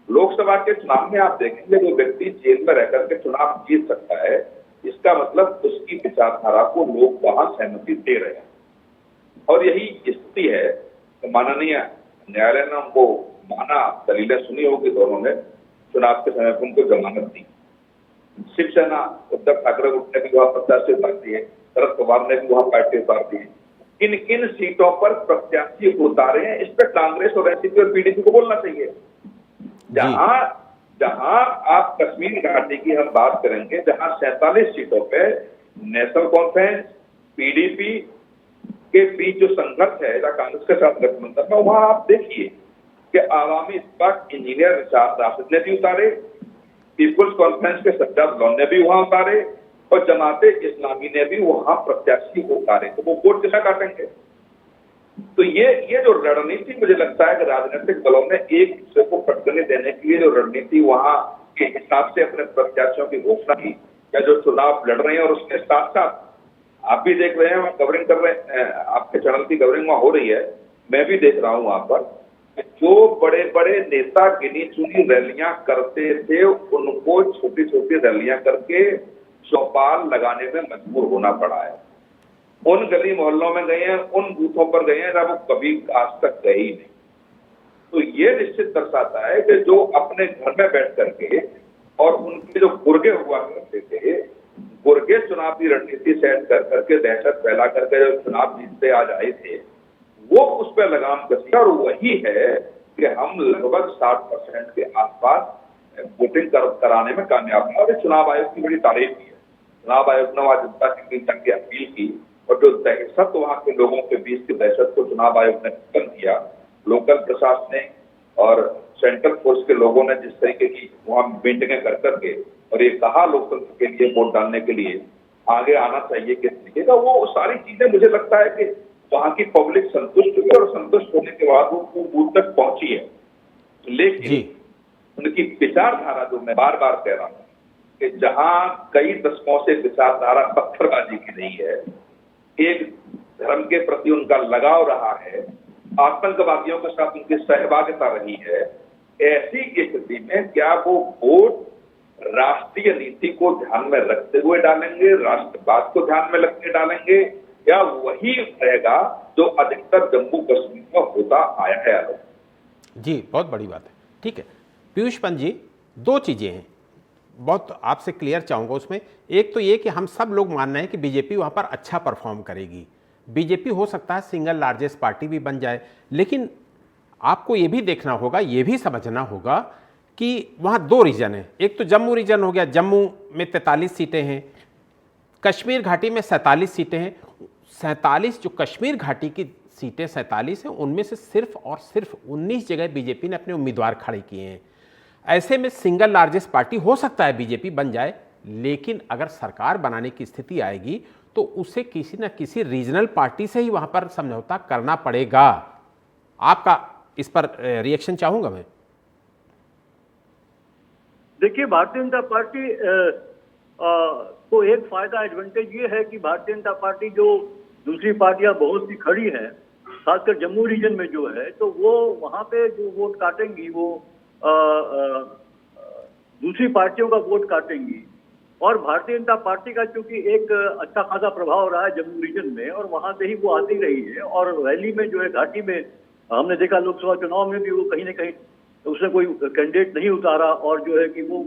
लोकसभा के चुनाव में आप देखेंगे जो व्यक्ति जेल में रहकर के चुनाव जीत सकता है, इसका मतलब उसकी विचारधारा को लोग वहां सहमति दे रहे हैं। और यही स्थिति है तो माननीय न्यायालय ने उनको माना, दलीलें सुनी होगी दोनों ने, चुनाव के समय पर उनको जमानत दी। शिवसेना उद्धव ठाकरे ग्रुप ने भी वहां प्रत्याशी उतार दिए, शरद पवार ने भी वहां पार्टी उतार दी। किन किन सीटों पर प्रत्याशी उतारे हैं, इस पर कांग्रेस और एनसीपी और पीडीपी को बोलना चाहिए। जहां आप कश्मीर घाटी की हम बात करेंगे, जहां 47 सीटों पे नेशनल कॉन्फ्रेंस पीडीपी के बीच जो संघर्ष है कांग्रेस के साथ गठबंधन में, वहां आप देखिए कि आवामी इत्तेफाक इंजीनियर राशिद ने भी उतारे, पीपुल्स कॉन्फ्रेंस के सज्जाद लॉन ने भी वहां उतारे और जमाते इस्लामी ने भी वहां प्रत्याशी उतारे। तो वो वोट कितना काटेंगे। तो ये जो रणनीति मुझे लगता है कि राजनीतिक दलों ने एक दूसरे को पटकने देने के लिए जो रणनीति वहां के हिसाब से अपने प्रत्याशियों की घोषणा की, या जो चुनाव लड़ रहे हैं, और उसके साथ साथ आप भी देख रहे हैं, कवरिंग कर रहे हैं, आपके चैनल की कवरिंग वहां हो रही है, मैं भी देख रहा हूं वहां पर जो बड़े बड़े नेता गिनी चुनी रैलियां करते थे उनको छोटी छोटी रैलियां करके चौपाल लगाने में मजबूर होना पड़ा है। उन गली मोहल्लों में गए हैं, उन बूथों पर गए हैं जब वो कभी आज तक गए ही नहीं। तो ये निश्चित दर्शाता है कि जो अपने घर में बैठ करके और उनके जो गुर्गे हुआ करते थे, गुर्गे चुनावी रणनीति सेट कर करके दहशत फैला करके जो चुनाव जीतते आज आए थे, वो उस पर लगाम कसी। और वही है कि हम लगभग 60% के आसपास वोटिंग कराने में कामयाब हैं। और चुनाव आयोग की बड़ी तारीफ की है। चुनाव आयोग ने वहां जनता की अपील की और जो दहशत वहां के लोगों के बीच की दहशत को चुनाव आयोग ने खत्म किया। लोकल प्रशासन ने और सेंट्रल फोर्स के लोगों ने जिस तरीके की वहां मीटिंगें कर करके और ये कहा लोकतंत्र के लिए वोट डालने के लिए आगे आना चाहिए किस तरीके का, वो सारी चीजें मुझे लगता है कि वहां की पब्लिक संतुष्ट हुई और संतुष्ट होने के बाद वो बूथ तक पहुंची है। लेकिन उनकी विचारधारा, जो मैं बार बार कह रहा हूं कि जहां कई दशकों से विचारधारा पत्थरबाजी की रही है, एक धर्म के प्रति उनका लगाव रहा है, आतंकवादियों के साथ उनकी सहभागिता रही है, ऐसी स्थिति में क्या वो वोट राष्ट्रीय नीति को ध्यान में रखते हुए डालेंगे, राष्ट्रवाद को ध्यान में रखते डालेंगे, या वही रहेगा जो अधिकतर जम्मू कश्मीर में होता आया है। जी, बहुत बड़ी बात है। ठीक है पीयूष पंत जी, 2 चीजें हैं, बहुत आपसे क्लियर चाहूंगा उसमें। एक तो ये कि हम सब लोग मान रहे हैं कि बीजेपी वहां पर अच्छा परफॉर्म करेगी, बीजेपी हो सकता है सिंगल लार्जेस्ट पार्टी भी बन जाए, लेकिन आपको ये भी देखना होगा, ये भी समझना होगा कि वहाँ दो रीजन है। एक तो जम्मू रीजन हो गया, जम्मू में 43 सीटें हैं, कश्मीर घाटी में 47 सीटें हैं। 47 जो कश्मीर घाटी की सीटें 47 हैं, उनमें से सिर्फ और सिर्फ 19 जगह बीजेपी ने अपने उम्मीदवार खड़े किए हैं। ऐसे में सिंगल लार्जेस्ट पार्टी हो सकता है बीजेपी बन जाए, लेकिन अगर सरकार बनाने की स्थिति आएगी तो उसे किसी न किसी रीजनल पार्टी से ही वहां पर समझौता करना पड़ेगा। आपका इस पर रिएक्शन चाहूंगा मैं। देखिए, भारतीय जनता पार्टी को एक फायदा एडवांटेज ये है कि भारतीय जनता पार्टी जो दूसरी पार्टियां बहुत सी खड़ी हैं, खासकर जम्मू रीजन में जो है, तो वो वहां पे जो वोट काटेंगी वो दूसरी पार्टियों का वोट काटेंगी। और भारतीय जनता पार्टी का चूंकि एक अच्छा खासा प्रभाव रहा है जम्मू रीजन में, और वहां से ही वो आती रही है। और रैली में जो है, घाटी में हमने देखा, लोकसभा चुनाव में भी वो कहीं ना कहीं उसने कोई कैंडिडेट नहीं उतारा, और जो है कि वो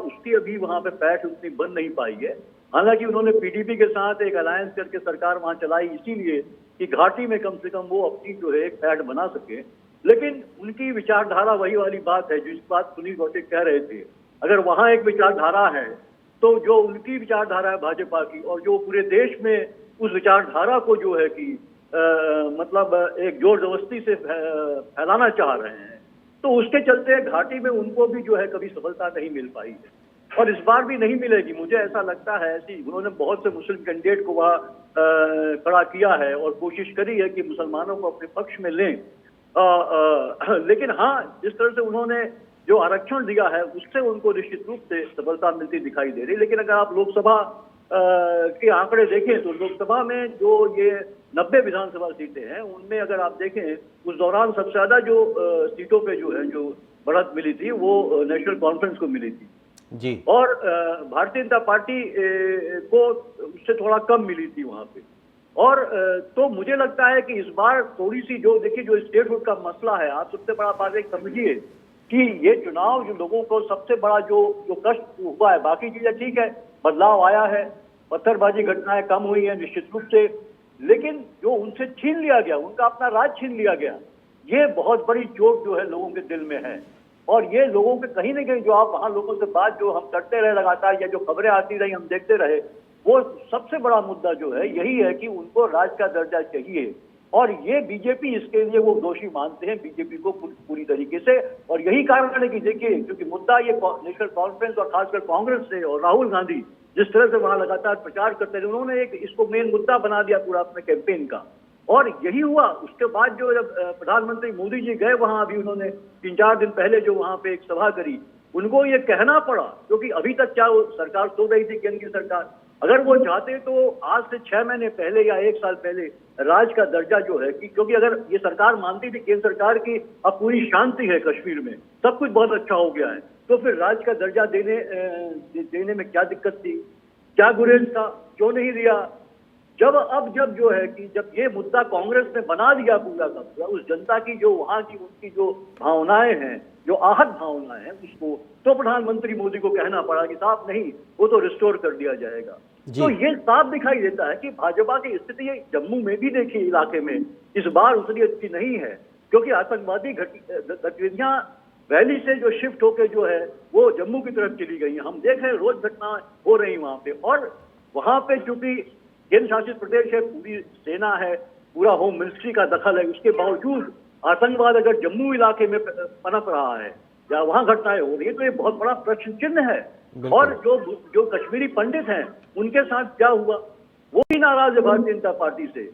उसकी अभी वहां पे पैठ उतनी बन नहीं पाई है। हालांकि उन्होंने पीडीपी के साथ एक अलायंस करके सरकार वहां चलाई, इसीलिए कि घाटी में कम से कम वो अपनी जो है एक पैठ बना सके। लेकिन उनकी विचारधारा वही वाली बात है, जिस बात सुनील गौशिक कह रहे थे। अगर वहां एक विचारधारा है तो जो उनकी विचारधारा है भाजपा की, और जो पूरे देश में उस विचारधारा को जो है कि मतलब एक जोर जबरदस्ती से फैलाना चाह रहे हैं, तो उसके चलते घाटी में उनको भी जो है कभी सफलता नहीं मिल पाई है, और इस बार भी नहीं मिलेगी, मुझे ऐसा लगता है। ऐसी उन्होंने बहुत से मुस्लिम कैंडिडेट को वहाँ खड़ा किया है और कोशिश करी है कि मुसलमानों को अपने पक्ष में लें। लेकिन हाँ, जिस तरह से उन्होंने जो आरक्षण दिया है उससे उनको निश्चित रूप से सफलता मिलती दिखाई दे रही। लेकिन अगर आप लोकसभा के आंकड़े देखें तो लोकसभा में जो ये 90 विधानसभा सीटें हैं, उनमें अगर आप देखें उस दौरान सबसे ज्यादा जो सीटों पे जो है जो बढ़त मिली थी वो नेशनल कॉन्फ्रेंस को मिली थी जी, और भारतीय जनता पार्टी को उससे थोड़ा कम मिली थी वहां पे। और तो मुझे लगता है कि इस बार थोड़ी सी जो देखिए जो स्टेटहुड का मसला है, आप सबसे बड़ा बात एक समझिए कि ये चुनाव जो लोगों को सबसे बड़ा जो कष्ट हुआ है, बाकी चीजें ठीक है, बदलाव आया है, पत्थरबाजी घटनाएं कम हुई है निश्चित रूप से, लेकिन जो उनसे छीन लिया गया, उनका अपना राज छीन लिया गया, ये बहुत बड़ी चोट जो है लोगों के दिल में है। और ये लोगों के कहीं ना कहीं जो आप वहां लोगों से बात जो हम करते रहे लगातार, या जो खबरें आती रही हम देखते रहे, वो सबसे बड़ा मुद्दा जो है यही है कि उनको राज का दर्जा चाहिए। और ये बीजेपी इसके लिए वो दोषी मानते हैं बीजेपी को पूरी तरीके से। और यही कारण है कि देखिए, क्योंकि मुद्दा ये नेशनल कॉन्फ्रेंस और खासकर कांग्रेस से और राहुल गांधी जिस तरह से वहां लगातार प्रचार करते रहे, उन्होंने एक इसको मेन मुद्दा बना दिया पूरा अपने कैंपेन का। और यही हुआ। उसके बाद जो जब प्रधानमंत्री मोदी जी गए वहां, अभी उन्होंने 3-4 दिन पहले जो वहां पे एक सभा करी, उनको ये कहना पड़ा, क्योंकि अभी तक क्या वो सरकार सो रही थी, केंद्र की सरकार, अगर वो चाहते तो आज से 6 महीने पहले या 1 साल पहले राज का दर्जा जो है कि, क्योंकि अगर ये सरकार मानती थी केंद्र सरकार की अब पूरी शांति है कश्मीर में, सब कुछ बहुत अच्छा हो गया है, तो फिर राज का दर्जा देने में क्या दिक्कत थी, क्या गुरेज था, क्यों नहीं दिया। जब जो है कि जब ये मुद्दा कांग्रेस ने बना दिया पूरा का पूरा, उस जनता की जो वहां की उनकी जो भावनाएं हैं, जो आहत भावनाएं हैं, उसको तो प्रधानमंत्री मोदी को कहना पड़ा कि साहब नहीं, वो तो रिस्टोर कर दिया जाएगा। तो ये साफ दिखाई देता है कि भाजपा की स्थिति जम्मू में भी देखिए इलाके में इस बार उतनी अच्छी नहीं है, क्योंकि आतंकवादी गतिविधियां वैली से जो शिफ्ट होकर जो है वो जम्मू की तरफ चली गई हैं। हम देख रहे हैं रोज घटना हो रही वहां पे, और वहां पे चूंकि केंद्र शासित प्रदेश है, पूरी सेना है, पूरा होम मिनिस्ट्री का दखल है, उसके बावजूद आतंकवाद अगर जम्मू इलाके में पनप रहा है या वहां घटनाएं हो रही है, तो ये बहुत बड़ा प्रश्न चिन्ह है। और जो कश्मीरी पंडित हैं उनके साथ क्या हुआ, वो भी नाराज है भारतीय जनता पार्टी से।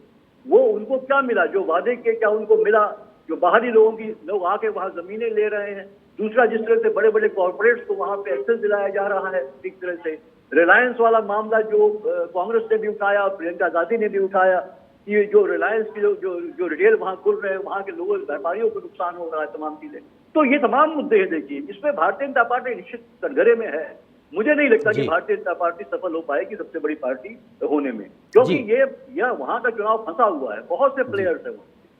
वो उनको क्या मिला, जो वादे के क्या उनको मिला, जो बाहरी लोग आके वहां जमीनें ले रहे हैं। दूसरा, जिस तरह से बड़े बड़े कॉर्पोरेट्स को वहां पे एक्सेस दिलाया जा रहा है, एक तरह से रिलायंस वाला मामला जो कांग्रेस ने भी उठाया और प्रियंका गांधी ने भी उठाया कि जो रिलायंस की जो रिटेल वहां खुल रहे हैं, वहां के लोगों व्यापारियों को नुकसान हो रहा है, तमाम चीजें। तो ये तमाम मुद्दे हैं। देखिए, इसमें भारतीय जनता पार्टी निश्चित कटघरे में है। मुझे नहीं लगता कि भारतीय जनता पार्टी सफल हो पाएगी सबसे बड़ी पार्टी होने में, क्योंकि ये वहां का चुनाव फंसा हुआ है, बहुत से प्लेयर्स है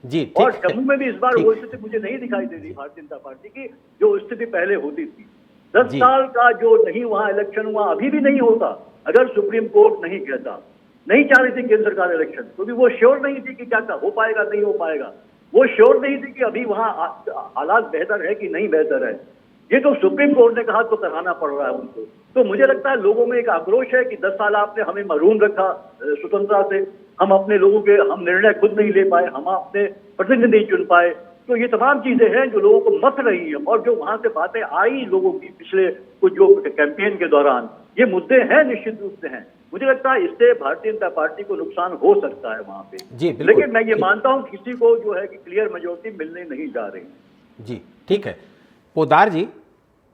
जी। और जम्मू में भी इस बार वो स्थिति मुझे नहीं दिखाई दे रही भारतीय जनता पार्टी की जो स्थिति पहले होती थी। 10 साल का जो नहीं वहां इलेक्शन हुआ, अभी भी नहीं होता अगर सुप्रीम कोर्ट नहीं कहता। नहीं चाह रही थी केंद्र सरकार इलेक्शन, क्योंकि वो श्योर नहीं थी कि क्या हो पाएगा नहीं हो पाएगा। वो श्योर नहीं थी कि अभी वहां हालात बेहतर है कि नहीं बेहतर है। ये तो सुप्रीम कोर्ट ने कहा तो कराना पड़ रहा है उनको। तो मुझे लगता है लोगों में एक आक्रोश है कि 10 साल आपने हमें महरूम रखा स्वतंत्रता से, हम अपने लोगों के हम निर्णय खुद नहीं ले पाए, हम अपने प्रतिनिधि नहीं चुन पाए। तो ये तमाम चीजें हैं जो लोगों को मथ रही हैं, और जो वहां से बातें आई लोगों की पिछले कुछ जो कैंपेन के दौरान, ये मुद्दे हैं, निश्चित रूप से हैं। मुझे लगता है इससे भारतीय जनता पार्टी को नुकसान हो सकता है वहां पे। जी, बिल्कुल। लेकिन मैं ये मानता हूं किसी को जो है कि क्लियर मेजोरिटी मिलने नहीं जा रही। जी ठीक है। पोद्दार जी,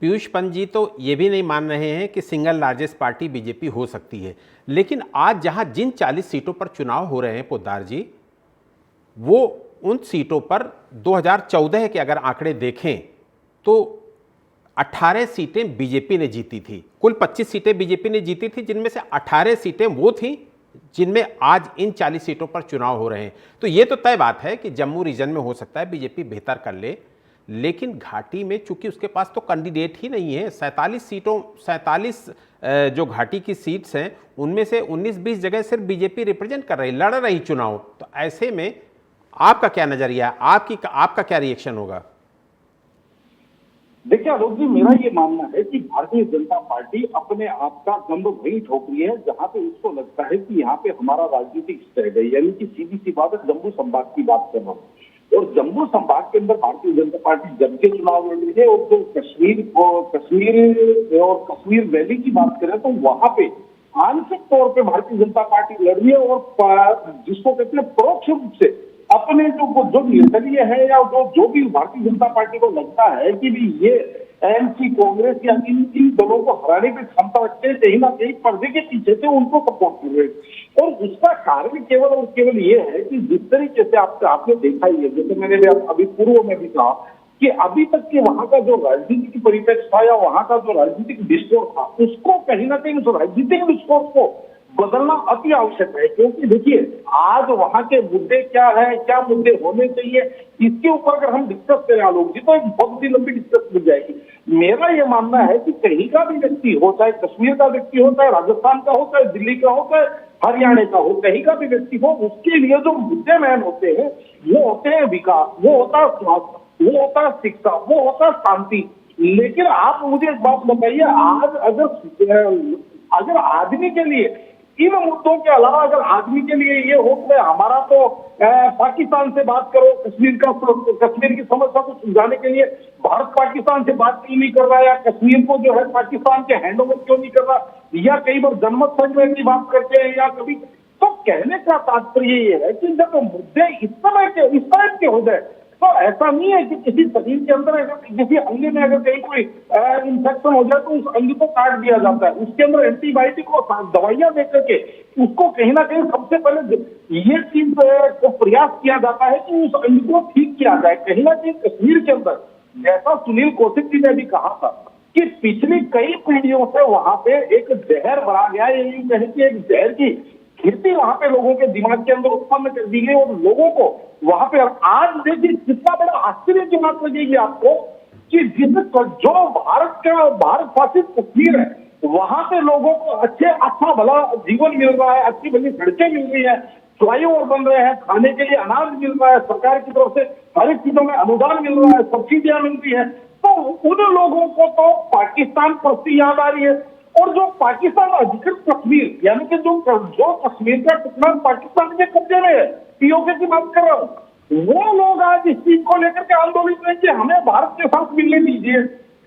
पीयूष पंत जी तो ये भी नहीं मान रहे हैं कि सिंगल लार्जेस्ट पार्टी बीजेपी हो सकती है, लेकिन आज जहां जिन 40 सीटों पर चुनाव हो रहे हैं पोद्दार जी, वो उन सीटों पर 2014 के अगर आंकड़े देखें तो 18 सीटें बीजेपी ने जीती थी। कुल 25 सीटें बीजेपी ने जीती थी, जिनमें से 18 सीटें वो थीं जिनमें आज इन 40 सीटों पर चुनाव हो रहे हैं। तो ये तो तय बात है कि जम्मू रीजन में हो सकता है बीजेपी बेहतर कर ले, लेकिन घाटी में चूंकि उसके पास तो कैंडिडेट ही नहीं है। 47 जो घाटी की सीट्स हैं उनमें से 19-20 जगह सिर्फ बीजेपी रिप्रेजेंट कर रही, लड़ रही चुनाव। तो ऐसे में आपका क्या नजरिया है, आपका क्या रिएक्शन होगा? देखिए आलोक जी, मेरा ये मानना है कि भारतीय जनता पार्टी अपने आप का दम वही ठोक रही है जहां पे उसको लगता है कि यहाँ पे हमारा राजनीतिक स्टैग है। यानी कि सीधी सी बात है, जम्मू संभाग की बात कर रहा हूँ, और जम्मू संभाग के अंदर भारतीय जनता पार्टी जम के चुनाव लड़ रही है। और जो कश्मीर वैली की बात करें तो वहां पे आंशिक तौर पे भारतीय जनता पार्टी लड़ रही है, और जिसको कहते हैं परोक्ष रूप से अपने जो निर्दलीय है या जो भी भारतीय जनता पार्टी को लगता है कि भी ये एमसी कांग्रेस या इन दलों को हराने की क्षमता रखते हैं, कहीं ना कहीं पर्दे के पीछे से उनको सपोर्ट कर रहे हैं। और उसका कारण केवल और केवल ये है कि जिस तरीके से आपने देखा ही है, जैसे मैंने अभी पूर्व में भी कहा कि अभी तक के वहां का जो राजनीतिक परिप्रेक्ष्य था या वहां का जो राजनीतिक डिस्कोर्स था, उसको कहीं ना कहीं उस राजनीतिक डिस्कोर्स को बदलना अति आवश्यक है। क्योंकि देखिए आज वहां के मुद्दे क्या है, क्या मुद्दे होने चाहिए, इसके ऊपर अगर हम डिस्कस करें आलोक जी, तो एक बहुत ही लंबी डिस्कस मिल जाएगी। मेरा यह मानना है कि कहीं का भी व्यक्ति हो, चाहे कश्मीर का व्यक्ति हो, चाहे राजस्थान का हो, चाहे दिल्ली का हो, चाहे हरियाणा का हो, कहीं का भी व्यक्ति हो, उसके लिए जो मुद्दे मैन होते हैं वो होते हैं विकास, वो होता है स्वास्थ्य, वो होता है शिक्षा, वो होता है शांति। लेकिन आप मुझे एक बात बताइए, आज अगर आदमी के लिए इन मुद्दों के अलावा अगर आदमी के लिए ये हो कि हमारा तो पाकिस्तान से बात करो, कश्मीर की समस्या को सुलझाने के लिए भारत पाकिस्तान से बात क्यों नहीं कर रहा है, या कश्मीर को जो है पाकिस्तान के हैंडओवर क्यों नहीं कर रहा, या कई बार जनमत संघ की बात करते हैं, या कभी तो कहने का तात्पर्य ये है कि जब मुद्दे इस तरह के हो जाए तो ऐसा नहीं है कि किसी शरीर के अंदर अगर किसी अंग में अगर कहीं कोई इंफेक्शन हो जाए तो उस अंग को काट दिया जाता है, उसके अंदर एंटीबायोटिक और दवाइयां दे करके उसको कहीं ना कहीं सबसे पहले ये चीज को प्रयास किया जाता है कि उस अंग को ठीक किया जाए। कहीं ना कहीं कश्मीर के अंदर जैसा सुनील कौशिक जी ने भी कहा था कि पिछली कई पीढ़ियों से वहां पे एक जहर भरा गया, ये कहे कि एक जहर की खिड़की वहां पे लोगों के दिमाग के अंदर उत्पन्न कर दी गई, और लोगों को वहां पे आज देखिए कितना बड़ा आश्चर्य की बात लगेगी आपको कि जो भारत शासित कश्मीर है वहां पे लोगों को अच्छा भला जीवन मिल रहा है, अच्छी भली सड़कें मिल रही है, फ्लाईओवर बन रहे हैं, खाने के लिए अनाज मिल रहा है, सरकार की तरफ से हर एक चीजों में अनुदान मिल रहा है, सब्सिडियां मिल रही है। तो उन लोगों को तो पाकिस्तान परस्ती याद आ रही है, और जो पाकिस्तान अधिकृत कश्मीर यानी कि जो कश्मीर का टुकड़ा पाकिस्तान के कब्जे में है, पीओके की बात कर रहा हूं, वो लोग आज इस चीज को लेकर के आंदोलित हैं कि हमें भारत के साथ मिलने दीजिए।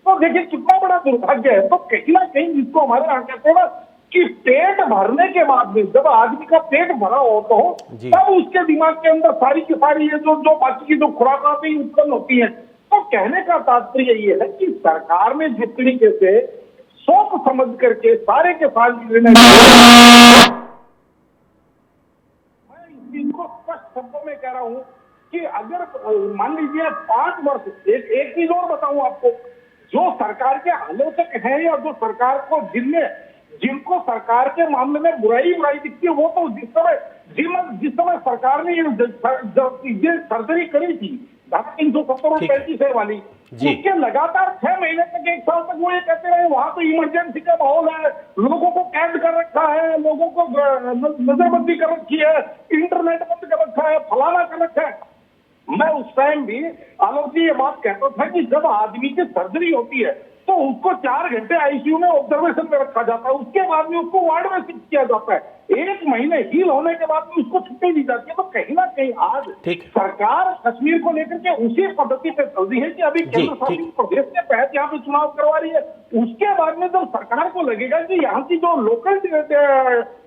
तो देखिए कितना बड़ा दुर्भाग्य है। तो कहीं ना कहीं जिसको हमारे यहाँ कहते हैं ना कि पेट भरने के बाद में जब आदमी का पेट भरा होता हो तब उसके दिमाग के अंदर सारी की सारी ये जो बाकी की जो खुराकातें उत्पन्न होती है। तो कहने का तात्पर्य ये है कि सरकार ने जिस तरीके से सोच समझ करके सारे के सारे निर्णय, मैं इस चीज को स्पष्ट शब्दों में कह रहा हूं कि अगर मान लीजिए 5 वर्ष, एक चीज और बताऊं आपको, जो सरकार के आलोचक हैं या जो सरकार को जिनको सरकार के मामले में बुराई दिखती है, वो तो जिस समय सरकार ने ये सर्जरी करी थी धारा 370 और ठीक। 35 वाली, जी। उसके लगातार 6 महीने तक, 1 साल तक वो ये कहते रहे वहां तो इमरजेंसी का माहौल है, लोगों को कैद कर रखा है, लोगों को नजरबंदी कर रखी है, इंटरनेट बंद कर रखा है, फलाना कर रखा है। मैं उस टाइम भी आलोक जी ये बात कहता था कि जब आदमी की सर्जरी होती है तो उसको 4 घंटे आईसीयू में ऑब्जर्वेशन में रखा जाता है, उसके बाद में उसको वार्ड में शिफ्ट किया जाता है, 1 महीने हील होने के बाद में उसको छुट्टी दी जाती है। तो कहीं ना कहीं आज ठीक। सरकार कश्मीर को लेकर के उसी पद्धति पे चल रही है कि अभी केंद्र ठीक। शासित प्रदेश के तहत यहाँ पे चुनाव करवा रही है। उसके बाद में जब सरकार को लगेगा कि यहाँ की जो लोकल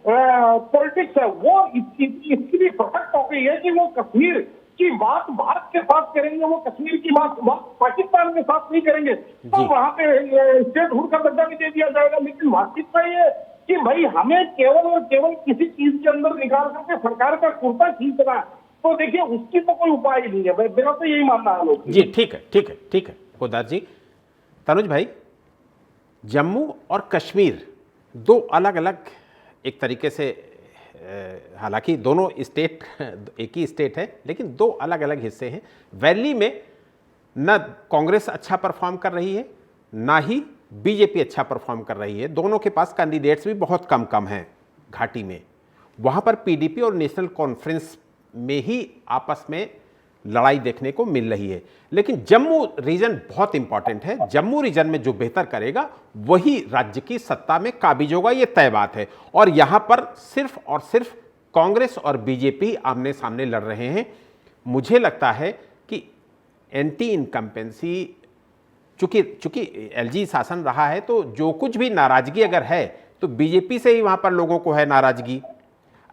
पॉलिटिक्स है वो इसकी भी सशक्त हो गई है कि वो कश्मीर की बात भारत के साथ करेंगे, वो कश्मीर की बात पाकिस्तान के साथ नहीं करेंगे, तो वहां पे स्टेटहुड का दर्जा भी दे दिया जाएगा। लेकिन वास्तविकता ये कि भाई हमें केवल और केवल किसी चीज के अंदर निकाल करके सरकार का कुर्ता खींचना है, तो देखिए उसकी तो कोई उपाय नहीं है। मेरा तो यही मानना है लोग जी। ठीक है, ठीक है, ठीक है पोदार जी। तनुज भाई, जम्मू और कश्मीर दो अलग अलग एक तरीके से, हालांकि दोनों स्टेट एक ही स्टेट है लेकिन दो अलग अलग हिस्से हैं। वैली में न कांग्रेस अच्छा परफॉर्म कर रही है ना ही बीजेपी अच्छा परफॉर्म कर रही है, दोनों के पास कैंडिडेट्स भी बहुत कम कम हैं घाटी में। वहाँ पर पीडीपी और नेशनल कॉन्फ्रेंस में ही आपस में लड़ाई देखने को मिल रही है। लेकिन जम्मू रीजन बहुत इंपॉर्टेंट है, जम्मू रीजन में जो बेहतर करेगा वही राज्य की सत्ता में काबिज होगा, ये तय बात है। और यहाँ पर सिर्फ और सिर्फ कांग्रेस और बीजेपी आमने सामने लड़ रहे हैं। मुझे लगता है कि एंटी इनकम्पेंसी, चूंकि एलजी शासन रहा है तो जो कुछ भी नाराजगी अगर है तो बीजेपी से ही वहाँ पर लोगों को है नाराजगी।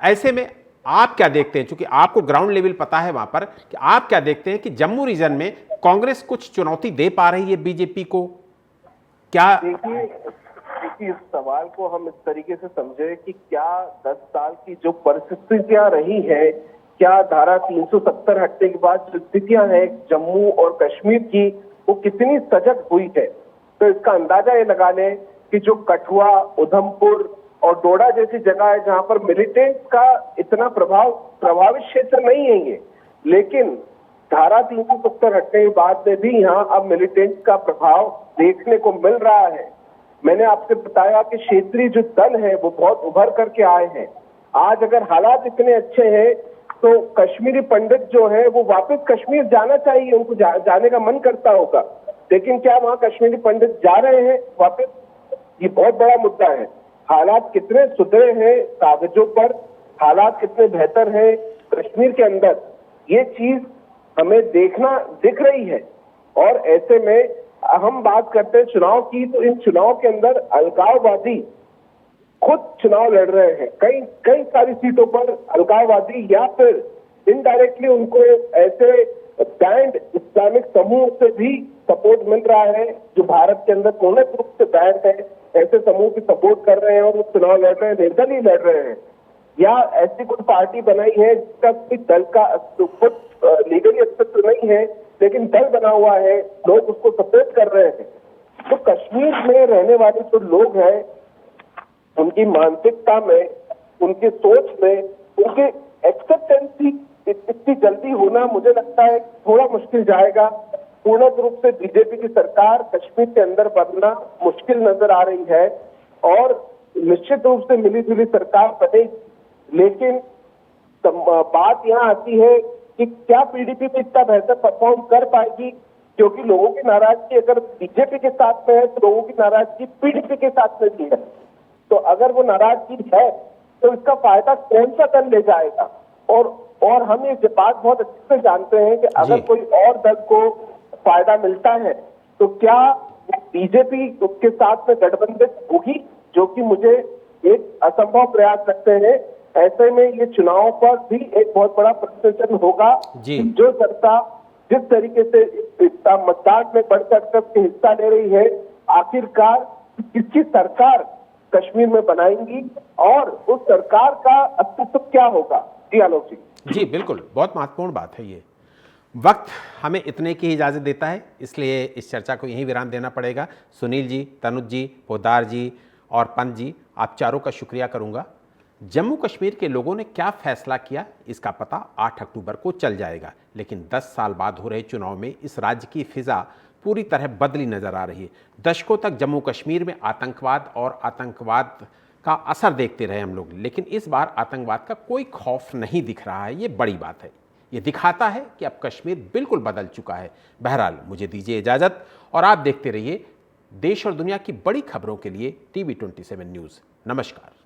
ऐसे में आप क्या देखते हैं, चूंकि आपको ग्राउंड लेवल पता है वहां पर, कि आप क्या देखते हैं कि जम्मू रीजन में कांग्रेस कुछ चुनौती दे पा रही है बीजेपी को क्या? देखिए इस सवाल को हम इस तरीके से समझे कि क्या 10 साल की जो परिस्थितियां रही है, क्या धारा 370 हटने के बाद जो स्थितियां हैं जम्मू और कश्मीर की, वो कितनी सजग हुई है। तो इसका अंदाजा ये लगा लें कि जो कठुआ, उधमपुर और डोडा जैसी जगह है जहां पर मिलिटेंट्स का इतना प्रभावित क्षेत्र नहीं है ये, लेकिन धारा 370 हटने के बाद में भी यहाँ अब मिलिटेंट्स का प्रभाव देखने को मिल रहा है। मैंने आपसे बताया कि क्षेत्रीय जो दल है वो बहुत उभर करके आए हैं। आज अगर हालात इतने अच्छे हैं तो कश्मीरी पंडित जो है वो वापस कश्मीर जाना चाहिए, उनको जाने का मन करता होगा, लेकिन क्या वहां कश्मीरी पंडित जा रहे हैं वापस? ये बहुत बड़ा मुद्दा है। हालात कितने सुधरे हैं कागजों पर, हालात कितने बेहतर हैं कश्मीर के अंदर, ये चीज हमें दिख रही है। और ऐसे में हम बात करते हैं चुनाव की, तो इन चुनाव के अंदर अलगाववादी खुद चुनाव लड़ रहे हैं। कई सारी सीटों पर अलगाववादी या फिर इनडायरेक्टली उनको ऐसे बैंड इस्लामिक समूह से भी सपोर्ट मिल रहा है जो भारत के अंदर पूर्ण रूप से बैंड है, ऐसे समूह की सपोर्ट कर रहे हैं और वो चुनाव लड़ रहे हैं, निर्दलीय लड़ रहे हैं। या ऐसी कोई पार्टी बनाई है जिसका कोई दल का खुद लीगली अस्तित्व नहीं है लेकिन दल बना हुआ है, लोग उसको सपोर्ट कर रहे हैं। तो कश्मीर में रहने वाले जो लोग हैं उनकी मानसिकता में, उनकी सोच में, उनके एक्सेप्टेंसी इतनी जल्दी होना मुझे लगता है थोड़ा मुश्किल जाएगा। पूर्ण रूप से बीजेपी की सरकार कश्मीर के अंदर बनना मुश्किल नजर आ रही है और निश्चित रूप से मिली जुली सरकार बनेगी। लेकिन बात यहाँ आती है कि क्या पीडीपी में इतना बेहतर परफॉर्म कर पाएगी, क्योंकि लोगों की नाराजगी अगर बीजेपी के साथ में है तो लोगों की नाराजगी पीडीपी के साथ में भी है। तो अगर वो नाराजगी है तो इसका फायदा कौन सा दल ले जाएगा? और हम ये बात बहुत अच्छे से जानते हैं कि अगर कोई और दल को फायदा मिलता है तो क्या बीजेपी उसके साथ में गठबंधन होगी, जो कि मुझे एक असंभव प्रयास लगते हैं। ऐसे में ये चुनाव पर भी एक बहुत बड़ा प्रश्न चिन्ह होगा कि जो सरकार जिस तरीके से मतदान में बढ़ चढ़ के हिस्सा ले रही है, आखिरकार किसकी सरकार कश्मीर में बनाएंगी और उस सरकार का अस्तित्व क्या होगा। जी आलोक जी। बिल्कुल, बहुत महत्वपूर्ण बात है ये। वक्त हमें इतने की इजाज़त देता है, इसलिए इस चर्चा को यहीं विराम देना पड़ेगा। सुनील जी, तनुज जी, पोदार जी और पंत जी, आप चारों का शुक्रिया करूंगा जम्मू कश्मीर के लोगों ने क्या फैसला किया, इसका पता 8 अक्टूबर को चल जाएगा। लेकिन 10 साल बाद हो रहे चुनाव में इस राज्य की फिजा पूरी तरह बदली नजर आ रही है। दशकों तक जम्मू कश्मीर में आतंकवाद और आतंकवाद का असर देखते रहे हम लोग, लेकिन इस बार आतंकवाद का कोई खौफ नहीं दिख रहा है। ये बड़ी बात है। ये दिखाता है कि अब कश्मीर बिल्कुल बदल चुका है। बहरहाल मुझे दीजिए इजाजत और आप देखते रहिए देश और दुनिया की बड़ी खबरों के लिए TV 27 न्यूज़। नमस्कार।